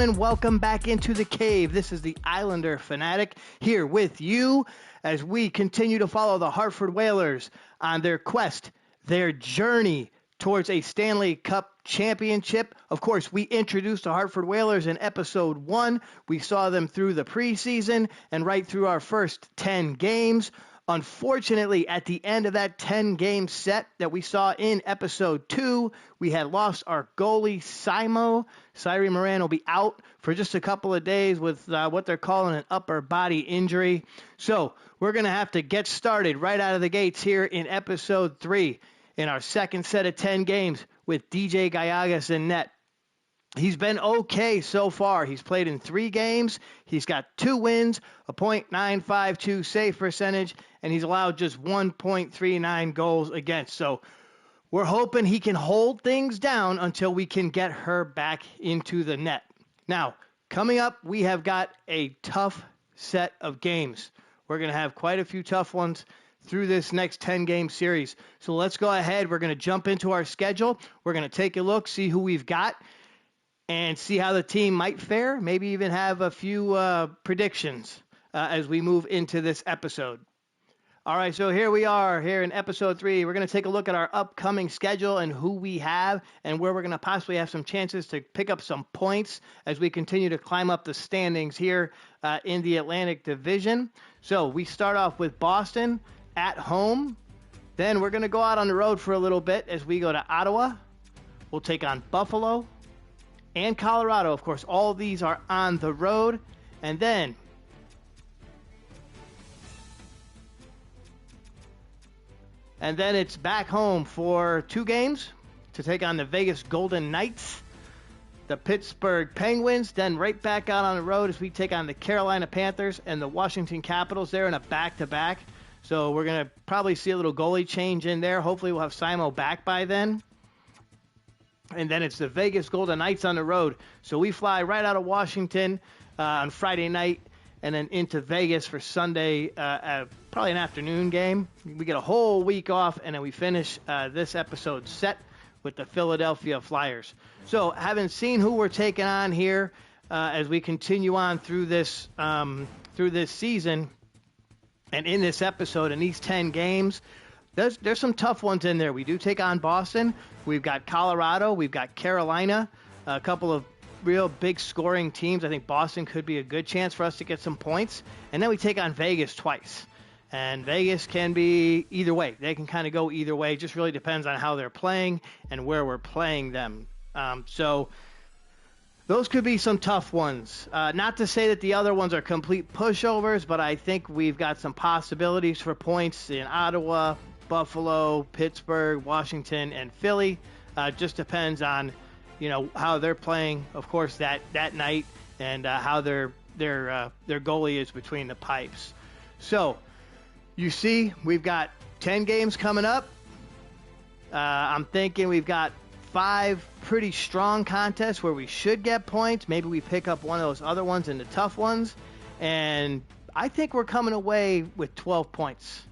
And welcome back into the cave. This is the Islander Fanatic here with you as we continue to follow the Hartford Whalers on their quest, their journey towards a Stanley Cup championship. Of course, we introduced the Hartford Whalers in episode 1. We saw them through the preseason and right through our first 10 games. Unfortunately, at the end of that 10-game set that we saw in episode 2, we had lost our goalie, Simo. Cyree Moran will be out for just a couple of days with what they're calling an upper body injury. So we're going to have to get started right out of the gates here in episode 3 in our second set of 10 games with DJ Gallegos in net. He's been okay so far. He's played in 3 games. He's got 2 wins, a .952 save percentage, and he's allowed just 1.39 goals against. So we're hoping he can hold things down until we can get her back into the net. Now, coming up, we have got a tough set of games. We're going to have quite a few tough ones through this next 10-game series. So let's go ahead. We're going to jump into our schedule. We're going to take a look, see who we've got, and see how the team might fare, maybe even have a few predictions as we move into this episode. All right, so here we are, here in episode 3. We're going to take a look at our upcoming schedule and who we have and where we're going to possibly have some chances to pick up some points as we continue to climb up the standings here in the Atlantic Division. So we start off with Boston at home. Then we're going to go out on the road for a little bit as we go to Ottawa. We'll take on Buffalo and Colorado. Of course, all of these are on the road. And then it's back home for 2 games to take on the Vegas Golden Knights, the Pittsburgh Penguins, then right back out on the road as we take on the Carolina Panthers and the Washington Capitals. They're in a back-to-back, so we're going to probably see a little goalie change in there. Hopefully we'll have Simo back by then. And then it's the Vegas Golden Knights on the road. So we fly right out of Washington on Friday night and then into Vegas for Sunday, probably an afternoon game. We get a whole week off, and then we finish this episode set with the Philadelphia Flyers. So having seen who we're taking on here as we continue on through this season and in this episode in these 10 games, there's some tough ones in there. We do take on Boston. We've got Colorado. We've got Carolina, a couple of real big scoring teams. I think Boston could be a good chance for us to get some points. And then we take on Vegas twice. And Vegas can be either way. They can kind of go either way. It just really depends on how they're playing and where we're playing them. So those could be some tough ones. Not to say that the other ones are complete pushovers, but I think we've got some possibilities for points in Ottawa, Buffalo, Pittsburgh, Washington, and Philly. Just depends on, how they're playing, of course, that night, and how their goalie is between the pipes. So you see, we've got 10 games coming up. I'm thinking we've got 5 pretty strong contests where we should get points. Maybe we pick up one of those other ones in the tough ones, and I think we're coming away with 12 points.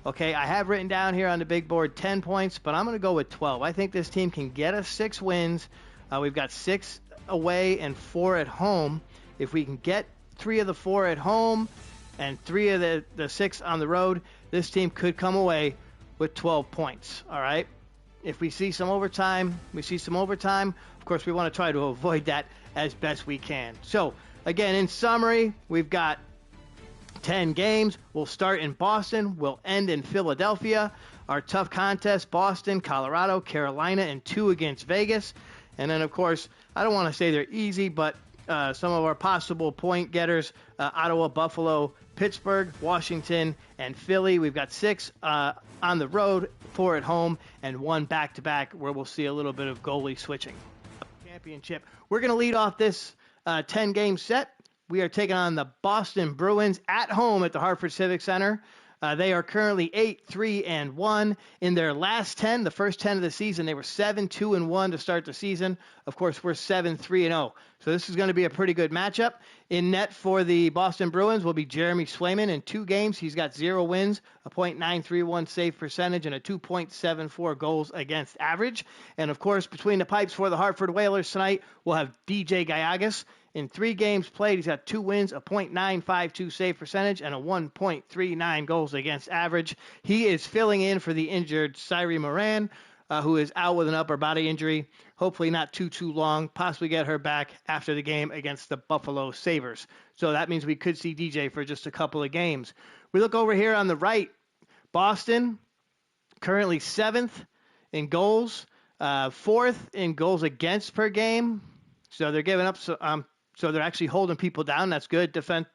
Okay, I have written down here on the big board 10 points, but I'm going to go with 12. I think this team can get us 6 wins. We've got 6 away and 4 at home. If we can get 3 of the 4 at home and 3 of the 6 on the road, this team could come away with 12 points, all right? If we see some overtime, Of course, we want to try to avoid that as best we can. So, again, in summary, we've got 10 games. We'll start in Boston. We'll end in Philadelphia. Our tough contest, Boston, Colorado, Carolina, and 2 against Vegas. And then, of course, I don't want to say they're easy, but some of our possible point getters, Ottawa, Buffalo, Pittsburgh, Washington, and Philly. We've got 6 on the road, 4 at home, and 1 back-to-back where we'll see a little bit of goalie switching. Championship. We're going to lead off this 10-game set. We are taking on the Boston Bruins at home at the Hartford Civic Center. They are currently 8-3-1 in their last 10. The first 10 of the season, they were 7-2-1 to start the season. Of course, we're 7-3-0. So this is going to be a pretty good matchup. In net for the Boston Bruins will be Jeremy Swayman. In 2 games, he's got 0 wins, a .931 save percentage, and a 2.74 goals against average. And of course, between the pipes for the Hartford Whalers tonight, we'll have DJ Gallegos In 3 games played, he's got 2 wins, a .952 save percentage, and a 1.39 goals against average. He is filling in for the injured Cyree Moran, who is out with an upper body injury. Hopefully not too long. Possibly get her back after the game against the Buffalo Sabres. So that means we could see DJ for just a couple of games. We look over here on the right. Boston, currently 7th in goals, 4th in goals against per game. So they're giving up. So they're actually holding people down. That's good.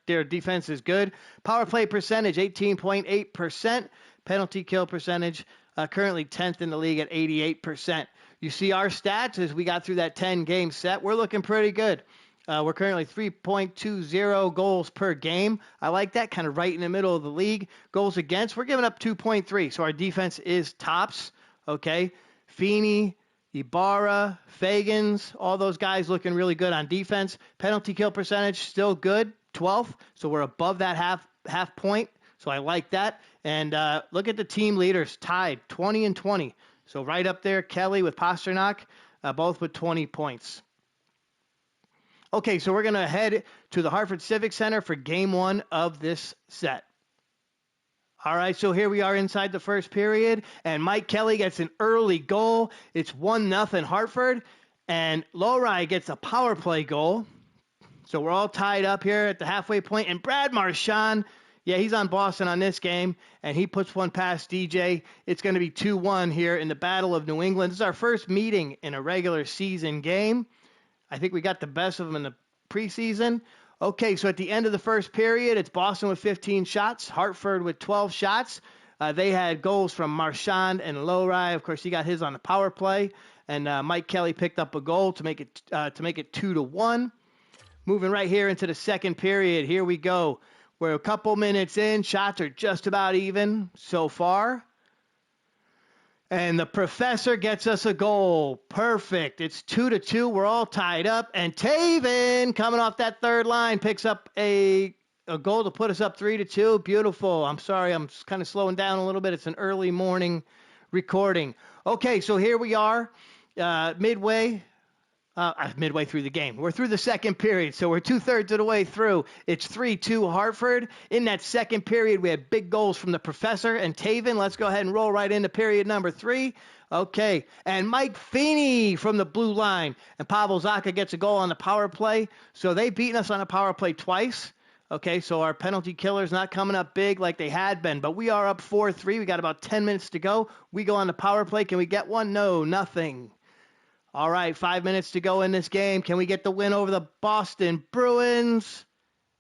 Their defense is good. Power play percentage, 18.8%. Penalty kill percentage, currently 10th in the league at 88%. You see our stats as we got through that 10-game set. We're looking pretty good. We're currently 3.20 goals per game. I like that, kind of right in the middle of the league. Goals against, we're giving up 2.3. So our defense is tops. Okay. Feeney, Ibarra, Fagans, all those guys looking really good on defense. Penalty kill percentage, still good, 12th. So we're above that half point. So I like that. And look at the team leaders, tied 20-20. So right up there, Kelly with Pasternak, both with 20 points. Okay, so we're going to head to the Hartford Civic Center for game 1 of this set. All right, so here we are inside the first period, and Mike Kelly gets an early goal. It's 1-0 Hartford, and Lowry gets a power play goal. So we're all tied up here at the halfway point, and Brad Marchand, yeah, he's on Boston on this game, and he puts one past DJ. It's going to be 2-1 here in the Battle of New England. This is our first meeting in a regular season game. I think we got the best of them in the preseason. Okay, so at the end of the first period, it's Boston with 15 shots, Hartford with 12 shots. They had goals from Marchand and Lowry. Of course, he got his on the power play, and Mike Kelly picked up a goal to make it 2-1. Moving right here into the second period, here we go. We're a couple minutes in. Shots are just about even so far. And the professor gets us a goal. Perfect. It's 2-2. We're all tied up. And Taven, coming off that third line, picks up a goal to put us up 3-2. Beautiful. I'm sorry, I'm kind of slowing down a little bit. It's an early morning recording. Okay, so here we are, midway through the game. We're through the second period, so we're 2/3 of the way through. It's 3-2 Hartford. In that second period, we had big goals from the professor and Taven. Let's go ahead and roll right into period number 3. Okay, and Mike Feeney from the blue line. And Pavel Zacha gets a goal on the power play. So they've beaten us on a power play twice. Okay, so our penalty killer's not coming up big like they had been. But we are up 4-3. We got about 10 minutes to go. We go on the power play. Can we get one? No, nothing. All right, 5 minutes to go in this game. Can we get the win over the Boston Bruins?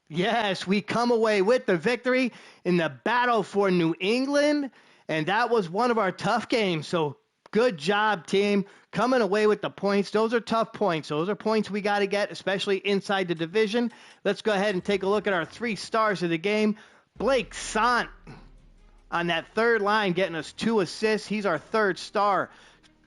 Yes, we come away with the victory in the battle for New England, and that was one of our tough games. So good job, team, coming away with the points. Those are tough points. Those are points we got to get, especially inside the division. Let's go ahead and take a look at our 3 stars of the game. Blake Sant on that third line getting us 2 assists. He's our 3rd star.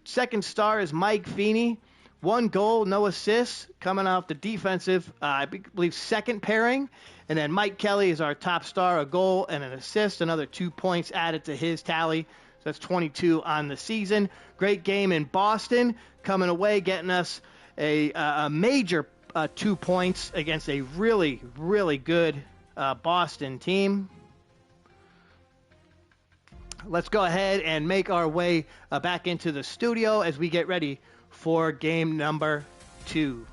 Second star is Mike Feeney. 1 goal, no assists, coming off the defensive, I believe, second pairing. And then Mike Kelly is our top star, a goal and an assist, another 2 points added to his tally. So that's 22 on the season. Great game in Boston, coming away, getting us a major 2 points against a really, really good Boston team. Let's go ahead and make our way back into the studio as we get ready for game number 2.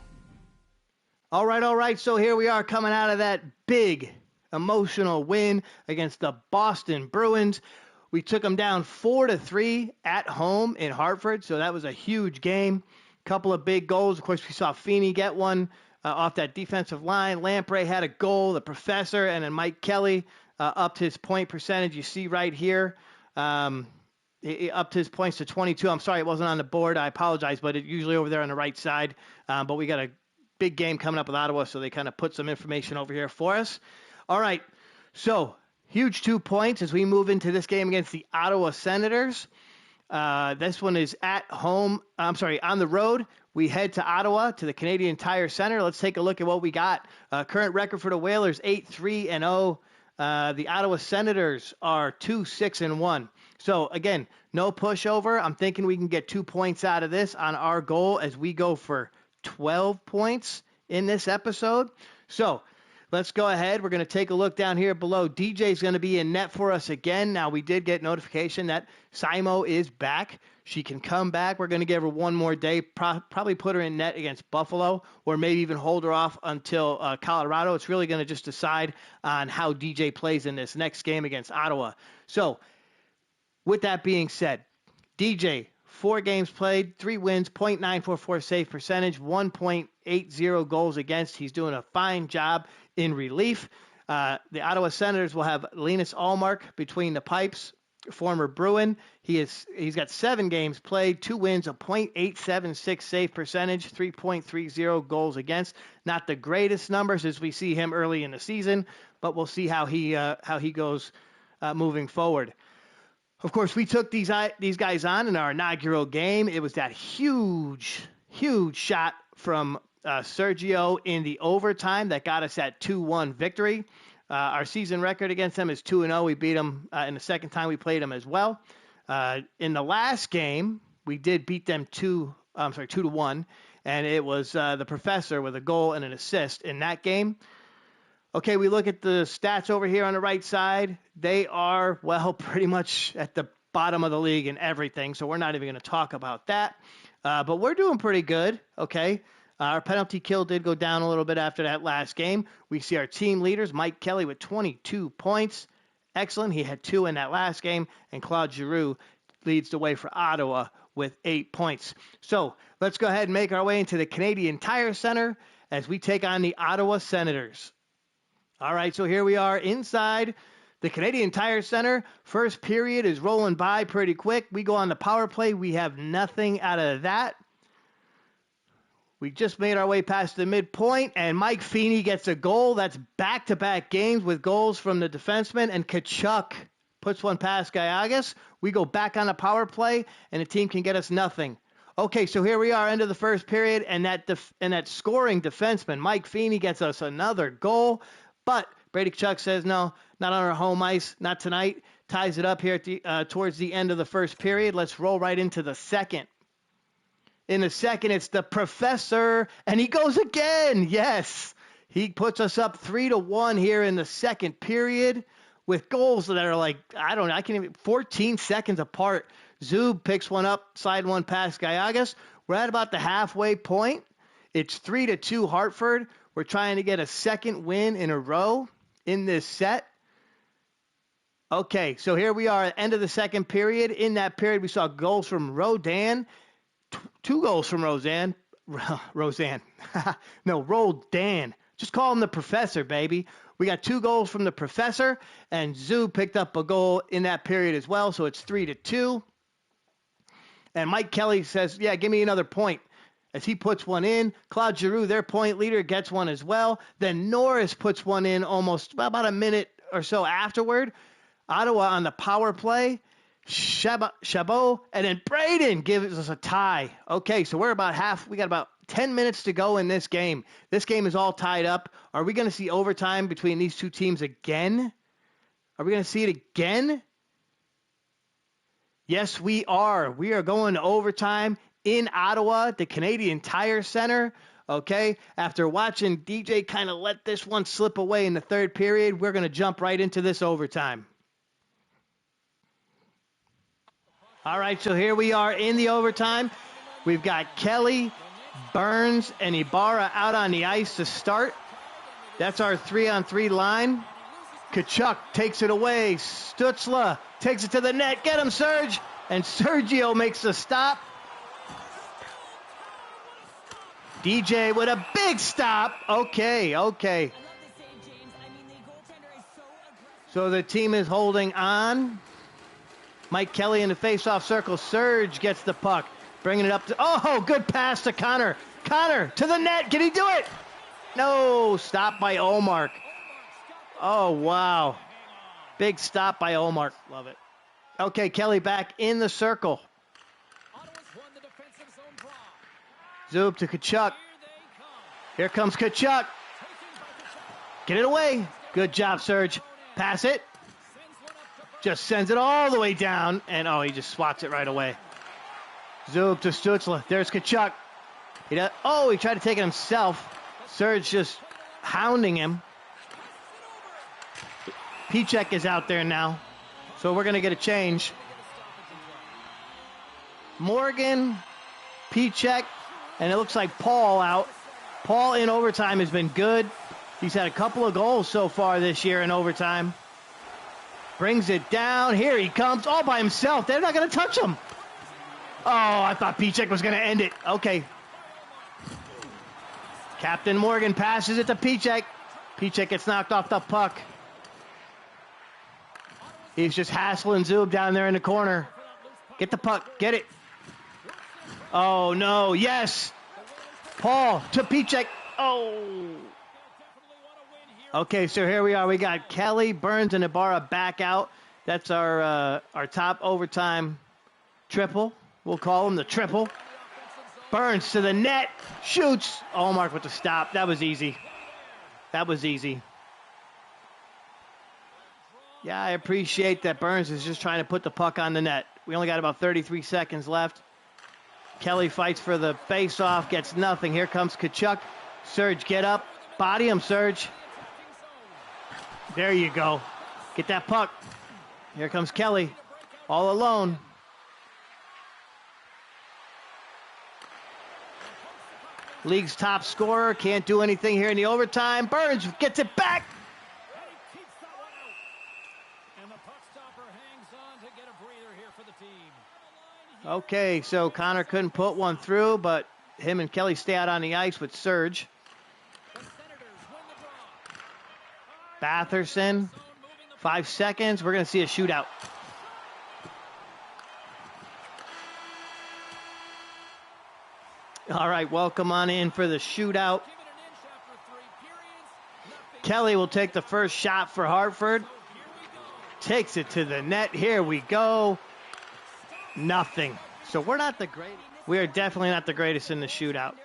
All right. So here we are coming out of that big emotional win against the Boston Bruins. We took them down 4-3 at home in Hartford. So that was a huge game. Couple of big goals. Of course, we saw Feeney get one off that defensive line. Lamprey had a goal. The professor and then Mike Kelly upped his point percentage. You see right here. He upped his points to 22. I'm sorry it wasn't on the board. I apologize, but it's usually over there on the right side. But we got a big game coming up with Ottawa, so they kind of put some information over here for us. All right, so huge 2 points as we move into this game against the Ottawa Senators. This one is at home. On the road. We head to Ottawa to the Canadian Tire Center. Let's take a look at what we got. Current record for the Whalers, 8-3-0. The Ottawa Senators are 2-6-1. So, again, no pushover. I'm thinking we can get 2 points out of this on our goal as we go for 12 points in this episode. So let's go ahead. We're going to take a look down here below. DJ's going to be in net for us again. Now, we did get notification that Simo is back. She can come back. We're going to give her one more day, probably put her in net against Buffalo, or maybe even hold her off until Colorado. It's really going to just decide on how DJ plays in this next game against Ottawa. So with that being said, DJ, 4 games played, 3 wins, .944 save percentage, 1.80 goals against. He's doing a fine job in relief. The Ottawa Senators will have Linus Ullmark between the pipes, former Bruin. He's got 7 games played, 2 wins, a .876 save percentage, 3.30 goals against. Not the greatest numbers as we see him early in the season, but we'll see how he goes moving forward. Of course, we took these guys on in our inaugural game. It was that huge shot from Sergio in the overtime that got us that 2-1 victory. Our season record against them is 2-0. We beat them in the second time we played them as well. In the last game, we did beat them 2-1, and it was the Professor with a goal and an assist in that game. Okay, we look at the stats over here on the right side. They are, well, pretty much at the bottom of the league in everything, so we're not even going to talk about that. But we're doing pretty good, okay? Our penalty kill did go down a little bit after that last game. We see our team leaders, Mike Kelly with 22 points. Excellent. He had 2 in that last game. And Claude Giroux leads the way for Ottawa with 8 points. So let's go ahead and make our way into the Canadian Tire Center as we take on the Ottawa Senators. All right, so here we are inside the Canadian Tire Center. First period is rolling by pretty quick. We go on the power play. We have nothing out of that. We just made our way past the midpoint, and Mike Feeney gets a goal. That's back-to-back games with goals from the defenseman, and Tkachuk puts one past Gallegos. We go back on the power play, and the team can get us nothing. Okay, so here we are, end of the first period, and that scoring defenseman, Mike Feeney, gets us another goal. But Brady Tkachuk says, no, not on our home ice, not tonight. Ties it up here at towards the end of the first period. Let's roll right into the second. In the second, it's the Professor, and he goes again. Yes, he puts us up 3-1 here in the second period with goals that are like, I can't even, 14 seconds apart. Zub picks one up, side one past Gallegos. We're at about the halfway point. It's 3-2 Hartford. We're trying to get a second win in a row in this set. Okay, so here we are at the end of the second period. In that period, we saw goals from Rodan. 2 goals from Roseanne. No, Roldan. Just call him the Professor, baby. We got 2 goals from the Professor, and Zoo picked up a goal in that period as well, so it's 3-2. And Mike Kelly says, yeah, give me another point. As he puts one in, Claude Giroux, their point leader, gets one as well. Then Norris puts one in almost about a minute or so afterward. Ottawa on the power play. Chabot, and then Braden gives us a tie. Okay, so we're about we got about 10 minutes to go in this game. This game is all tied up. Are we going to see overtime between these two teams again? Are we going to see it again? Yes, we are. We are going to overtime in Ottawa, the Canadian Tire Center. Okay, after watching DJ kind of let this one slip away in the third period, we're going to jump right into this overtime. All right, so here we are in the overtime. We've got Kelly, Burns, and Ibarra out on the ice to start. That's our 3-on-3 line. Tkachuk takes it away. Stützle takes it to the net. Get him, Serge. And Sergio makes the stop. DJ with a big stop. Okay. So the team is holding on. Mike Kelly in the face-off circle. Serge gets the puck. Bringing it up to... Oh, good pass to Connor. Connor to the net. Can he do it? No. Stop by Ullmark. Oh, wow. Big stop by Ullmark. Love it. Okay, Kelly back in the circle. Zub to Tkachuk. Here comes Tkachuk. Get it away. Good job, Serge. Pass it. Just sends it all the way down, and he just swats it right away. Zub to Stützle. There's Tkachuk. He tried to take it himself. Serge just hounding him. Pichek is out there now, so we're going to get a change. Morgan, Pichek, and it looks like Paul out. Paul in overtime has been good. He's had a couple of goals so far this year in overtime. Brings it down. Here he comes all by himself. They're not going to touch him. Oh, I thought Pichek was going to end it. Okay. Captain Morgan passes it to Pichek. Pichek gets knocked off the puck. He's just hassling Zub down there in the corner. Get the puck. Get it. Oh, no. Yes. Paul to Pichek. Oh. Okay, so here we are. We got Kelly, Burns, and Ibarra back out. That's our top overtime triple. We'll call him the triple. Burns to the net. Shoots. Allmark with the stop. That was easy. That was easy. Yeah, I appreciate that Burns is just trying to put the puck on the net. We only got about 33 seconds left. Kelly fights for the face-off, gets nothing. Here comes Tkachuk. Serge, get up. Body him, Serge. There you go. Get that puck. Here comes Kelly, all alone. League's top scorer, can't do anything here in the overtime. Burns gets it back. Okay, so Connor couldn't put one through, but him and Kelly stay out on the ice with Serge. Batherson, 5 seconds. We're going to see a shootout. All right, welcome on in for the shootout. Kelly will take the first shot for Hartford. Takes it to the net. Here we go. Nothing. So we're not the greatest. We are definitely not the greatest in the shootout.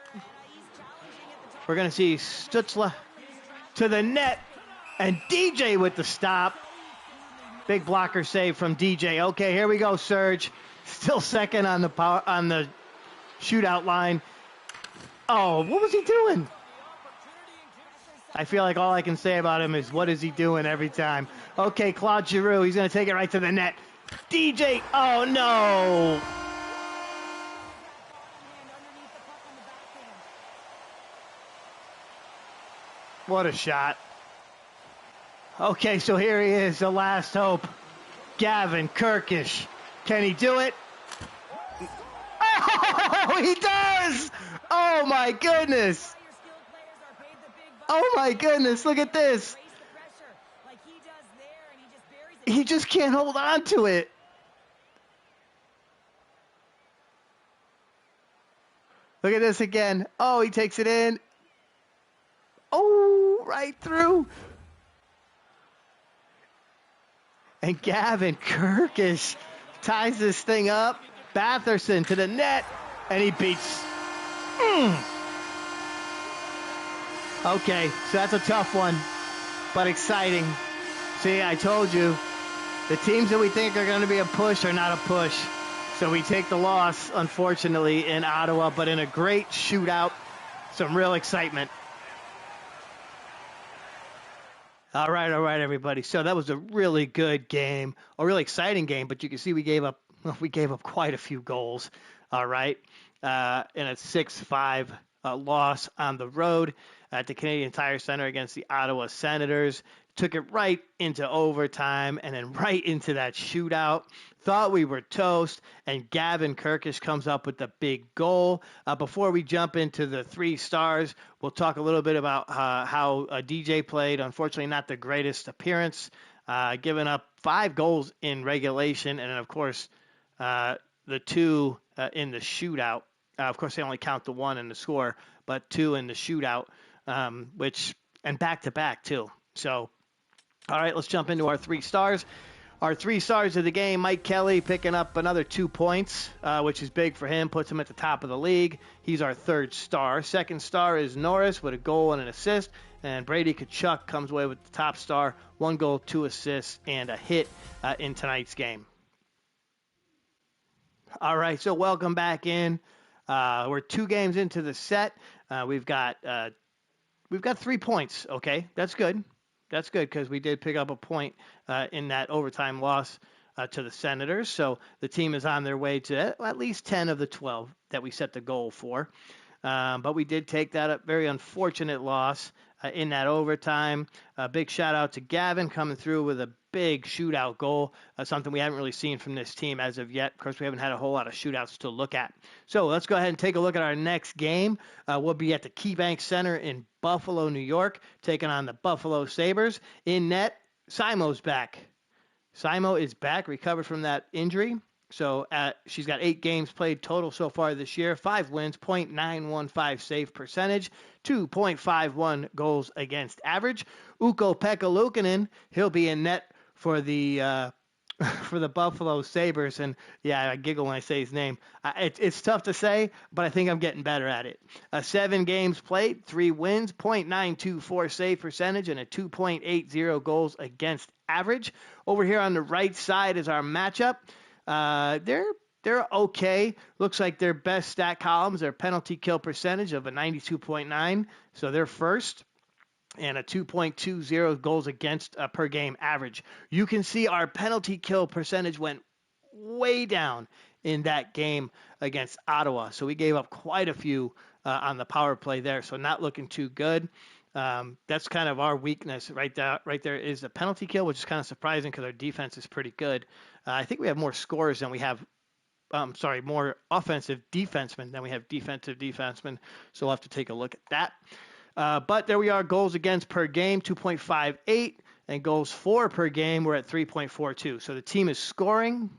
We're going to see Stutzla to the net. And DJ with the stop. Big blocker save from DJ. Okay, here we go, Serge. Still second on the shootout line. Oh, what was he doing? I feel like all I can say about him is what is he doing every time. Okay, Claude Giroux. He's going to take it right to the net. DJ. Oh, no. What a shot. Okay, so here he is, the last hope. Gavin Kirkish. Can he do it? Oh, he does! Oh, my goodness. Oh, my goodness. Look at this. He just can't hold on to it. Look at this again. Oh, he takes it in. Oh, right through. And Gavin Kirkish ties this thing up. Batherson to the net, and he beats. Okay, so that's a tough one, but exciting. See, I told you, the teams that we think are going to be a push are not a push. So we take the loss, unfortunately, in Ottawa, but in a great shootout, some real excitement. All right, everybody. So that was a really good game, a really exciting game, but you can see we gave up quite a few goals. All right, in a 6-5 loss on the road at the Canadian Tire Center against the Ottawa Senators. Took it right into overtime and then right into that shootout. Thought we were toast, and Gavin Kirkish comes up with the big goal. Before we jump into the 3 stars, we'll talk a little bit about how DJ played. Unfortunately, not the greatest appearance, giving up 5 goals in regulation, and then, of course, the 2 in the shootout. Of course, they only count the 1 in the score, but 2 in the shootout, and back-to-back, too. So, all right, let's jump into our 3 stars. Our 3 stars of the game, Mike Kelly picking up another 2 points, which is big for him, puts him at the top of the league. He's our 3rd star. 2nd star is Norris with a goal and an assist, and Brady Tkachuk comes away with the top star, 1 goal, 2 assists, and a hit in tonight's game. All right, so welcome back in. We're 2 games into the set. We've got we've got 3 points. Okay, that's good. That's good because we did pick up a point in that overtime loss to the Senators. So the team is on their way to at least 10 of the 12 that we set the goal for. But we did take that very unfortunate loss in that overtime. A big shout out to Gavin coming through with a big shootout goal, something we haven't really seen from this team as of yet. Of course, we haven't had a whole lot of shootouts to look at. So let's go ahead and take a look at our next game. We'll be at the KeyBank Center in Buffalo, New York, taking on the Buffalo Sabres. In net, Simo's back. Simo is back, recovered from that injury. So she's got 8 games played total so far this year, 5 wins, .915 save percentage, 2.51 goals against average. Ukko-Pekka Luukkonen, he'll be in net for the for the Buffalo Sabres. And yeah, I giggle when I say his name. It's tough to say, but I think I'm getting better at it. 7 games played, 3 wins, .924 save percentage, and a 2.80 goals against average. Over here on the right side is our matchup. They're okay. Looks like their best stat columns are penalty kill percentage of a 92.9, so they're first, and a 2.20 goals against per game average. You can see our penalty kill percentage went way down in that game against Ottawa, so we gave up quite a few on the power play there, so not looking too good. That's kind of our weakness right there is the penalty kill, which is kind of surprising because our defense is pretty good. I think we have more scorers than we have, more offensive defensemen than we have defensive defensemen. So we'll have to take a look at that. But there we are, goals against per game, 2.58, and goals for per game, we're at 3.42. So the team is scoring,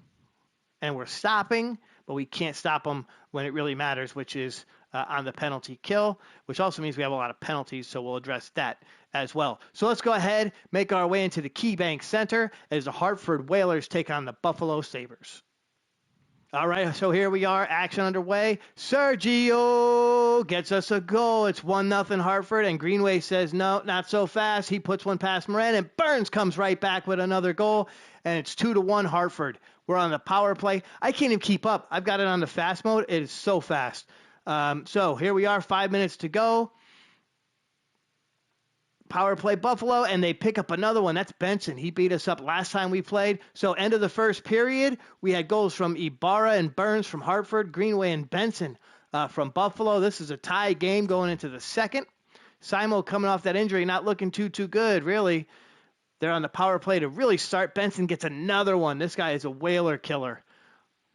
and we're stopping, but we can't stop them when it really matters, which is on the penalty kill, which also means we have a lot of penalties, so we'll address that as well. So let's go ahead, make our way into the KeyBank Center as the Hartford Whalers take on the Buffalo Sabres. All right, so here we are, action underway. Sergio gets us a goal. It's 1-0 Hartford, and Greenway says, no, not so fast. He puts one past Moran, and Burns comes right back with another goal, and it's 2-1 Hartford. We're on the power play. I can't even keep up. I've got it on the fast mode. It is so fast. So here we are, 5 minutes to go. Power play Buffalo, and they pick up another one. That's Benson. He beat us up last time we played. So end of the first period, we had goals from Ibarra and Burns from Hartford, Greenway and Benson from Buffalo. This is a tie game going into the second. Simo coming off that injury, not looking too good, really. They're on the power play to really start. Benson gets another one. This guy is a whaler killer.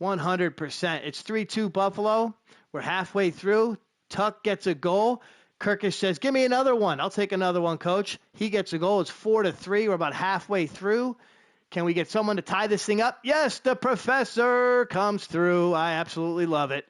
100%. It's 3-2 Buffalo. We're halfway through. Tuck gets a goal. Kirkish says, give me another one. I'll take another one, coach. He gets a goal. It's 4-3. We're about halfway through. Can we get someone to tie this thing up? Yes, the professor comes through. I absolutely love it.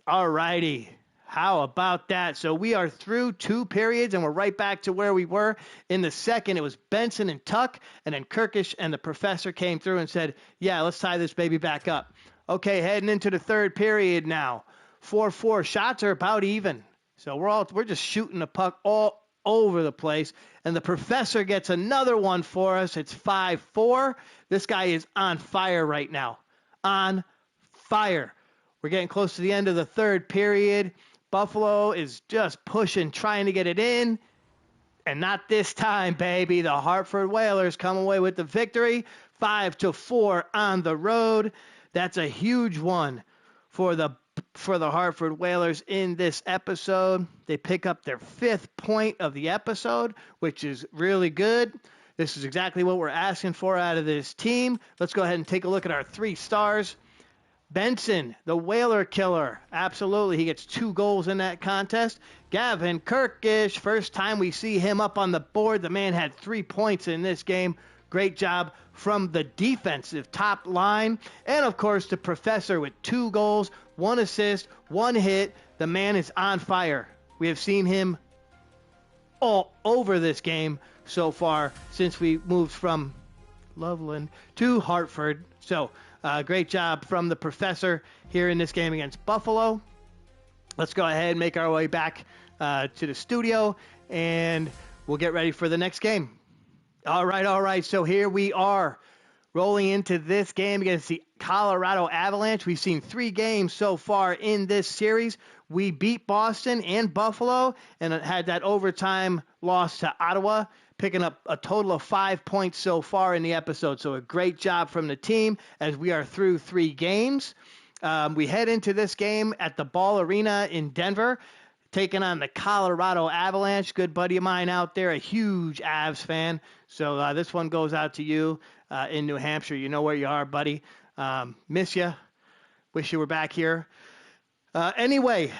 All righty. How about that? So we are through 2 periods, and we're right back to where we were. In the second, it was Benson and Tuck, and then Kirkish and the professor came through and said, yeah, let's tie this baby back up. Okay, heading into the third period now. 4-4. Shots are about even. So we're just shooting the puck all over the place. And the professor gets another one for us. It's 5-4. This guy is on fire right now. On fire. We're getting close to the end of the third period. Buffalo is just pushing, trying to get it in. And not this time, baby. The Hartford Whalers come away with the victory. 5-4 on the road. That's a huge one for the Hartford Whalers in this episode. They pick up their 5th point of the episode, which is really good. This is exactly what we're asking for out of this team. Let's go ahead and take a look at our 3 stars. Benson, the Whaler killer. Absolutely. He gets 2 goals in that contest. Gavin Kirkish, first time we see him up on the board. The man had 3 points in this game. Great job from the defensive top line. And, of course, the professor with 2 goals, 1 assist, 1 hit. The man is on fire. We have seen him all over this game so far since we moved from Loveland to Hartford. So, great job from the professor here in this game against Buffalo. Let's go ahead and make our way back to the studio, and we'll get ready for the next game. All right. So here we are. rolling into this game against the Colorado Avalanche. We've seen 3 games so far in this series. We beat Boston and Buffalo and had that overtime loss to Ottawa, picking up a total of 5 points so far in the episode. So a great job from the team as we are through 3 games. We head into this game at the Ball Arena in Denver, taking on the Colorado Avalanche. Good buddy of mine out there, a huge Avs fan. So this one goes out to you in New Hampshire. You know where you are, buddy. Miss you. Wish you were back here. Anyway,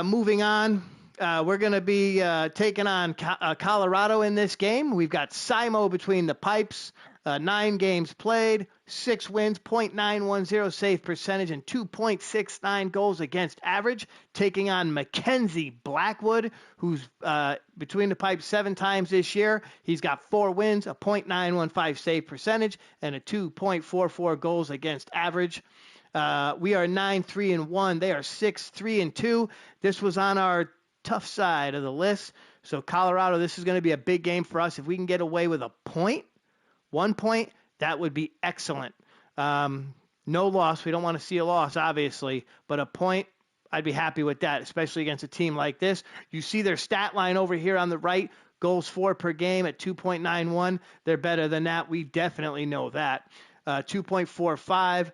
moving on. We're going to be taking on Colorado in this game. We've got Simo between the pipes. 9 games played, 6 wins, .910 save percentage, and 2.69 goals against average, taking on Mackenzie Blackwood, who's between the pipes 7 times this year. He's got 4 wins, a .915 save percentage, and a 2.44 goals against average. We are 9-3-1. They are 6-3-2. This was on our tough side of the list. So Colorado, this is going to be a big game for us. If we can get away with a point, 1 point, that would be excellent. No loss. We don't want to see a loss, obviously, but a point, I'd be happy with that, especially against a team like this. You see their stat line over here on the right, goals for per game at 2.91. They're better than that. We definitely know that. 2.45,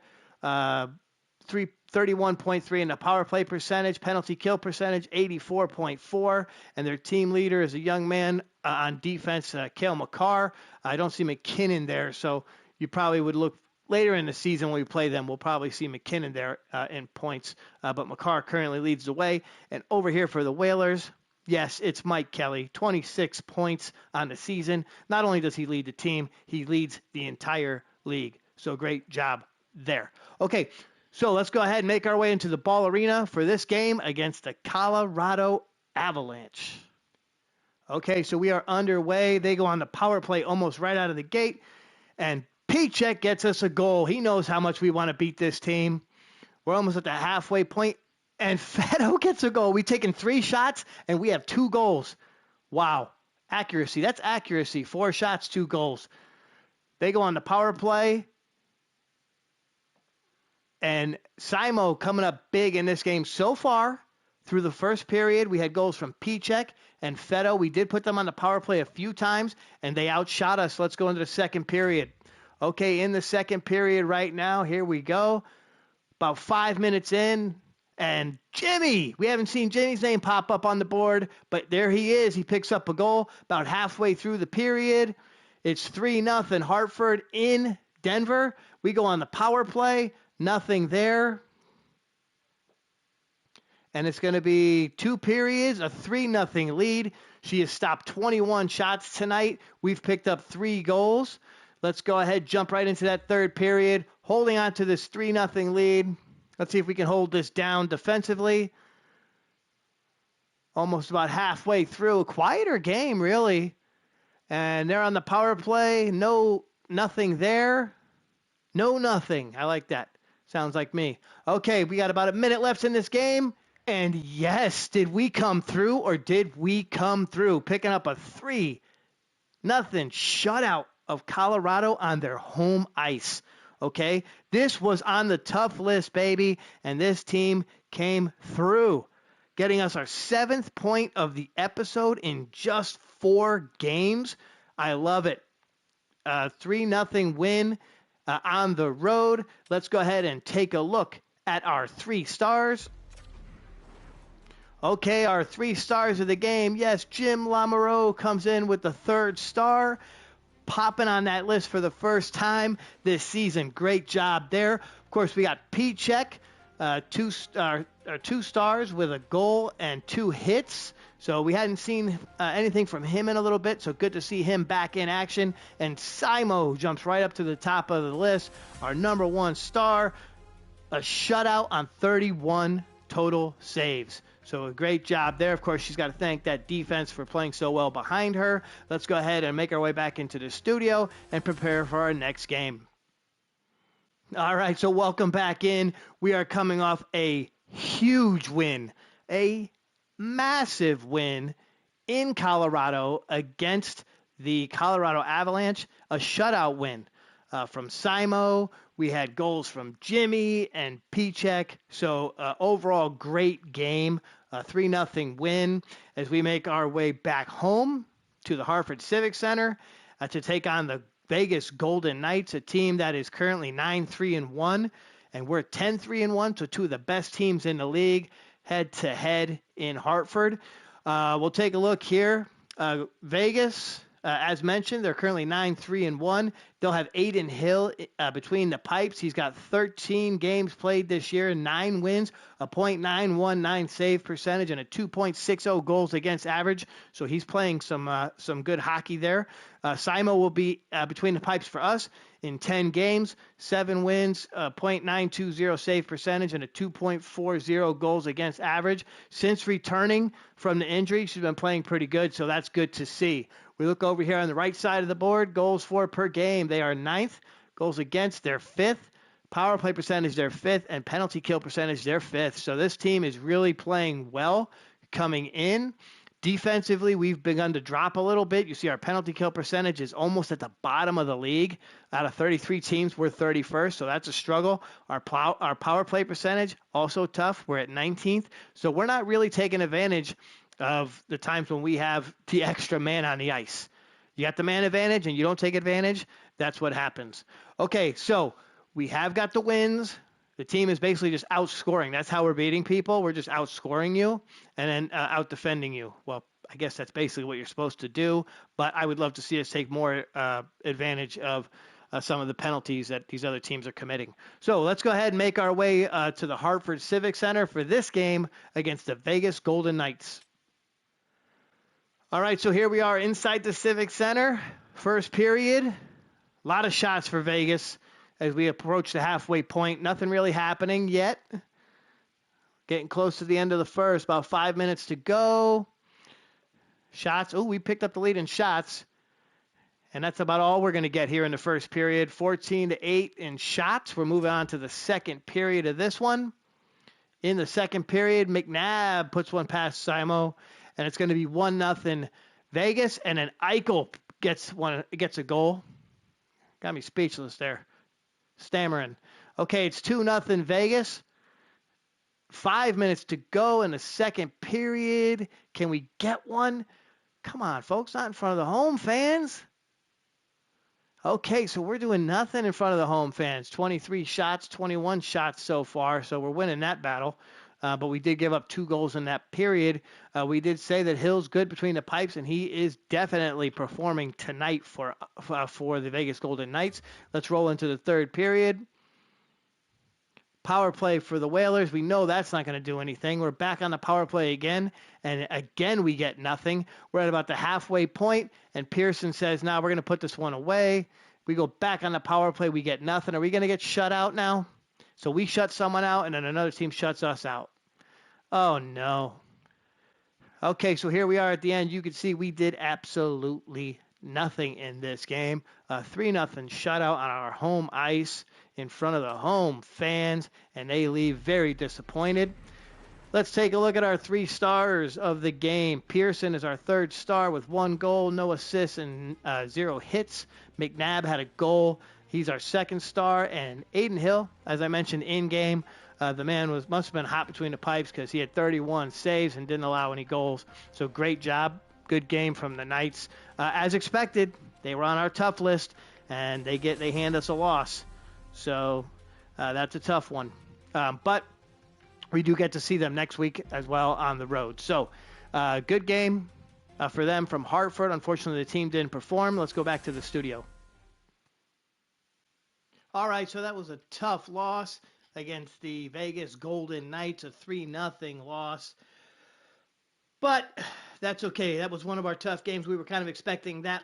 31.3 in the power play percentage, penalty kill percentage, 84.4, and their team leader is a young man on defense, Cale Makar. I don't see McKinnon there, so you probably would look later in the season when we play them. We'll probably see McKinnon there in points, but Makar currently leads the way. And over here for the Whalers, yes, it's Mike Kelly, 26 points on the season. Not only does he lead the team, he leads the entire league. So great job there. Okay, so let's go ahead and make our way into the Ball Arena for this game against the Colorado Avalanche. Okay, so we are underway. They go on the power play almost right out of the gate, and Pichek gets us a goal. He knows how much we want to beat this team. We're almost at the halfway point, and Feddo gets a goal. We've taken 3 shots, and we have 2 goals. Wow, accuracy. That's accuracy. 4 shots, 2 goals. They go on the power play. And Simo coming up big in this game so far. Through the first period, we had goals from Pichek and Feddo. We did put them on the power play a few times, and they outshot us. Let's go into the second period. Okay, in the second period right now, here we go. About 5 minutes in, and Jimmy! We haven't seen Jimmy's name pop up on the board, but there he is. He picks up a goal about halfway through the period. It's 3-0 Hartford in Denver. We go on the power play. Nothing there. And it's going to be 2 periods, a 3-0 lead. She has stopped 21 shots tonight. We've picked up 3 goals. Let's go ahead, jump right into that third period, holding on to this 3-0 lead. Let's see if we can hold this down defensively. Almost about halfway through. A quieter game, really. And they're on the power play. Nothing there. Nothing. I like that. Sounds like me. Okay, we got about a minute left in this game. And yes, did we come through or did we come through? Picking up a 3-0 shutout of Colorado on their home ice. Okay, this was on the tough list, baby, and this team came through, getting us our 7th point of the episode in just 4 games. I love it. 3-0 win on the road. Let's go ahead and take a look at our 3 stars. Okay, our 3 stars of the game. Yes, Jim Lamoureux comes in with the 3rd star, popping on that list for the first time this season. Great job there. Of course, we got Pichek, 2 stars with a goal and 2 hits. So we hadn't seen anything from him in a little bit, so good to see him back in action. And Simo jumps right up to the top of the list, our number 1 star, a shutout on 31 total saves. So a great job there. Of course, she's got to thank that defense for playing so well behind her. Let's go ahead and make our way back into the studio and prepare for our next game. All right, so welcome back in. We are coming off a huge win, a massive win in Colorado against the Colorado Avalanche, a shutout win. from Simo. We had goals from Jimmy and Pichek. So overall, great game. 3-0 win as we make our way back home to the Hartford Civic Center to take on the Vegas Golden Knights, a team that is currently 9-3-1, and we're 10-3-1, so two of the best teams in the league head-to-head in Hartford. We'll take a look here. Vegas, as mentioned, they're currently 9-3-1. They'll have Aiden Hill between the pipes. He's got 13 games played this year, 9 wins, a .919 save percentage, and a 2.60 goals against average. So he's playing some good hockey there. Simo will be between the pipes for us in 10 games, 7 wins, a .920 save percentage, and a 2.40 goals against average. Since returning from the injury, she's been playing pretty good, so that's good to see. We look over here on the right side of the board, goals for per game. They are 9th. Goals against, they're 5th. Power play percentage, they're 5th. And penalty kill percentage, they're 5th. So this team is really playing well coming in. Defensively, we've begun to drop a little bit. You see our penalty kill percentage is almost at the bottom of the league. Out of 33 teams, we're 31st, so that's a struggle. Our power play percentage, also tough. We're at 19th. So we're not really taking advantage of the times when we have the extra man on the ice. You got the man advantage and you don't take advantage, that's what happens. Okay, so we have got the wins. The team is basically just outscoring. That's how we're beating people. We're just outscoring you and then out-defending you. Well, I guess that's basically what you're supposed to do, but I would love to see us take more advantage of some of the penalties that these other teams are committing. So let's go ahead and make our way to the Hartford Civic Center for this game against the Vegas Golden Knights. All right, so here we are inside the Civic Center. First period, a lot of shots for Vegas as we approach the halfway point. Nothing really happening yet. Getting close to the end of the first, about 5 minutes to go. Shots, we picked up the lead in shots. And that's about all we're going to get here in the first period. 14-8 in shots. We're moving on to the second period of this one. In the second period, McNabb puts one past Simo. And it's going to be 1-0 Vegas, and then Eichel gets a goal. Got me speechless there, stammering. Okay, it's 2-0 Vegas. 5 minutes to go in the second period. Can we get one? Come on, folks, not in front of the home fans. Okay, so we're doing nothing in front of the home fans. 23 shots, 21 shots so far, so we're winning that battle. But we did give up 2 goals in that period. We did say that Hill's good between the pipes, and he is definitely performing tonight for the Vegas Golden Knights. Let's roll into the third period. Power play for the Whalers. We know that's not going to do anything. We're back on the power play again, and again we get nothing. We're at about the halfway point, and Pearson says, "Now we're going to put this one away." We go back on the power play. We get nothing. Are we going to get shut out now? So we shut someone out, and then another team shuts us out. Oh, no. Okay, so here we are at the end. You can see we did absolutely nothing in this game. 3-0 shutout on our home ice in front of the home fans, and they leave very disappointed. Let's take a look at our 3 stars of the game. Pearson is our 3rd star with 1 goal, no assists, and 0 hits. McNabb had a goal. He's our 2nd star, and Aiden Hill, as I mentioned in-game, the man must have been hot between the pipes because he had 31 saves and didn't allow any goals. So great job. Good game from the Knights. As expected, they were on our tough list, and they hand us a loss. So that's a tough one. But we do get to see them next week as well on the road. So good game for them from Hartford. Unfortunately, the team didn't perform. Let's go back to the studio. All right, so that was a tough loss against the Vegas Golden Knights, a 3-0 loss. But that's okay. That was one of our tough games. We were kind of expecting that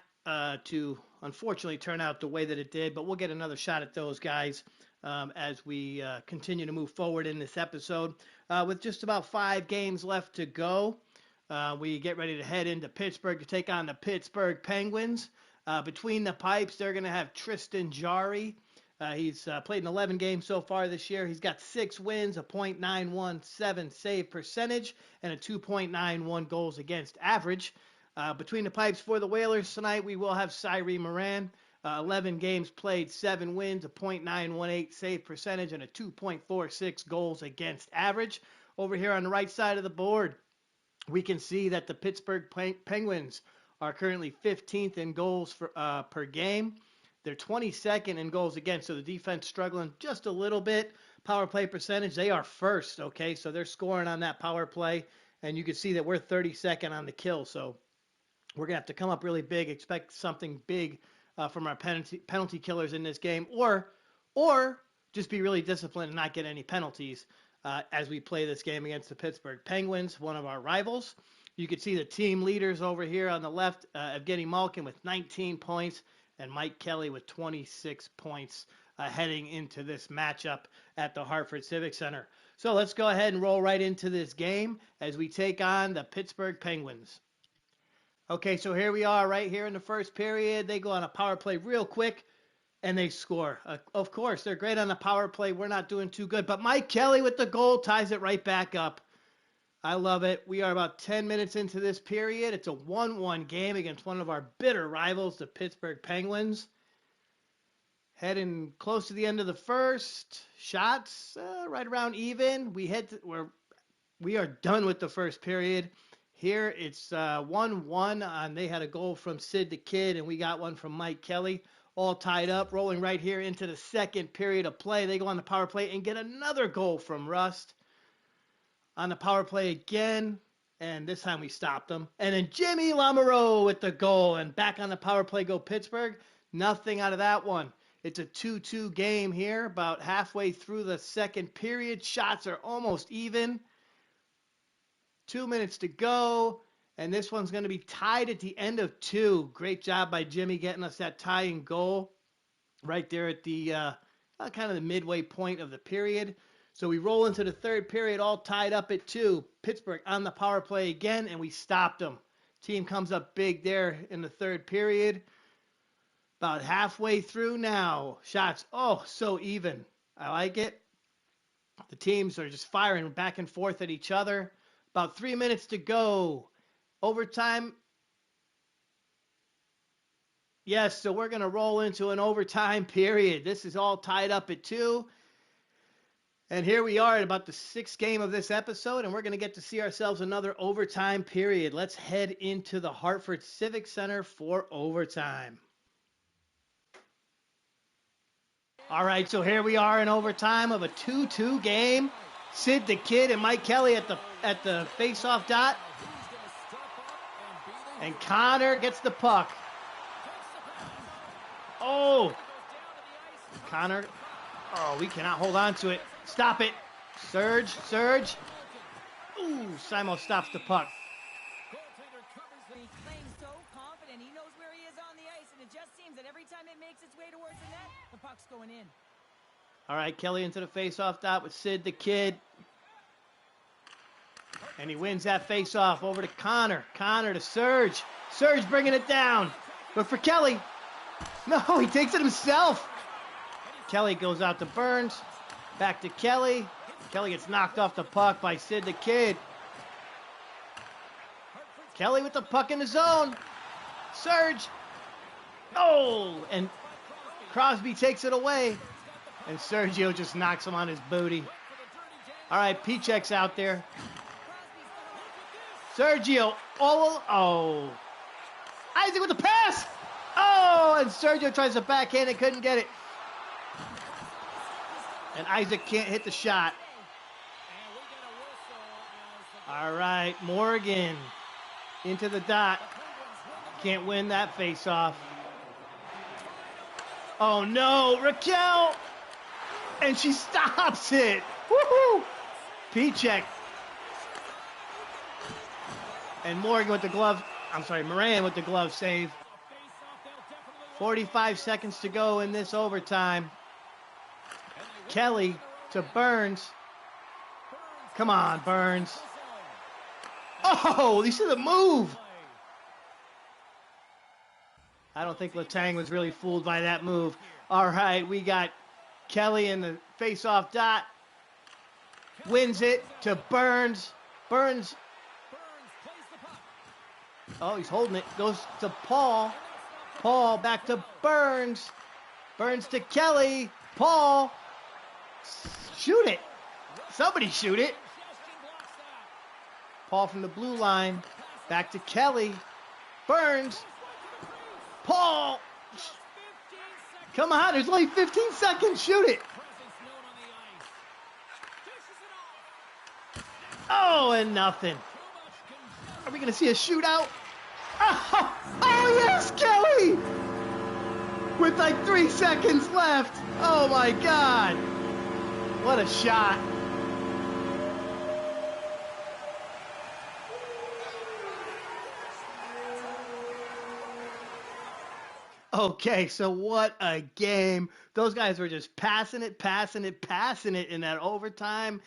to unfortunately turn out the way that it did, but we'll get another shot at those guys as we continue to move forward in this episode. With just about 5 games left to go, we get ready to head into Pittsburgh to take on the Pittsburgh Penguins. Between the pipes, they're going to have Tristan Jarry. He's played in 11 games so far this year. He's got 6 wins, a .917 save percentage, and a 2.91 goals against average. Between the pipes for the Whalers tonight, we will have Cyree Moran. 11 games played, 7 wins, a .918 save percentage, and a 2.46 goals against average. Over here on the right side of the board, we can see that the Pittsburgh Penguins are currently 15th in goals per game. They're 22nd in goals against, so the defense struggling just a little bit. Power play percentage, they are first, okay? So they're scoring on that power play, and you can see that we're 32nd on the kill. So we're going to have to come up really big, expect something big from our penalty killers in this game, or just be really disciplined and not get any penalties as we play this game against the Pittsburgh Penguins, one of our rivals. You can see the team leaders over here on the left, Evgeny Malkin with 19 points and Mike Kelly with 26 points heading into this matchup at the Hartford Civic Center. So let's go ahead and roll right into this game as we take on the Pittsburgh Penguins. Okay, so here we are right here in the first period. They go on a power play real quick, and they score. Of course, they're great on the power play. We're not doing too good. But Mike Kelly with the goal ties it right back up. I love it. We are about 10 minutes into this period. It's a 1-1 game against one of our bitter rivals, the Pittsburgh Penguins. Heading close to the end of the first. Shots right around even. We are done with the first period. Here it's 1-1. And they had a goal from Sid the Kid, and we got one from Mike Kelly. All tied up, rolling right here into the second period of play. They go on the power play and get another goal from Rust. On the power play again, and this time we stopped them. And then Jimmy Lamoureux with the goal, and back on the power play go Pittsburgh. Nothing out of that one. It's a 2-2 game here, about halfway through the second period. Shots are almost even. 2 minutes to go, and this one's going to be tied at the end of 2. Great job by Jimmy getting us that tying goal right there at the kind of the midway point of the period. So we roll into the third period all tied up at 2. Pittsburgh on the power play again, and we stopped them. Team comes up big there in the third period. About halfway through now. Shots, so even. I like it. The teams are just firing back and forth at each other. About 3 minutes to go. Overtime. Yes, so we're going to roll into an overtime period. This is all tied up at 2. And here we are at about the 6th game of this episode, and we're going to get to see ourselves another overtime period. Let's head into the Hartford Civic Center for overtime. All right, so here we are in overtime of a 2-2 game. Sid the Kid and Mike Kelly at the face-off dot. And Connor gets the puck. Oh! Connor. Oh, we cannot hold on to it. Stop it. Surge. Ooh, Simo stops the puck. He claims so confident. He knows where he is on the ice, and it just seems that every time it makes its way towards the net, the puck's going in. All right, Kelly into the face-off dot with Sid the Kid. And he wins that face-off over to Connor. Connor to Surge. Surge bringing it down. Look for Kelly. No, he takes it himself. Kelly goes out to Burns. Back to Kelly. Kelly gets knocked off the puck by Sid the Kid. Kelly with the puck in the zone. Surge. Oh, and Crosby takes it away. And Sergio just knocks him on his booty. All right, Pichek's out there. Sergio. Oh. Isaac with the pass. Oh, and Sergio tries to backhand and couldn't get it. And Isaac can't hit the shot. All right, Morgan into the dot. Can't win that face-off. Oh, no, Raquel. And she stops it. Woohoo! Pichek. And Morgan with the glove. Moran with the glove save. 45 seconds to go in this overtime. Kelly to Burns. Come on, Burns. Oh, you see the move. I don't think Letang was really fooled by that move. All right, we got Kelly in the face-off dot. Wins it to Burns. Burns. Oh, he's holding it. Goes to Paul. Paul back to Burns. Burns to Kelly. Paul. Shoot it. Somebody shoot it. Paul from the blue line. Back to Kelly. Burns. Paul. Come on, there's only 15 seconds. Shoot it. Oh, and nothing. Are we going to see a shootout? Oh, yes, Kelly! With like 3 seconds left. Oh, my God. What a shot. Okay, so what a game. Those guys were just passing it in that overtime.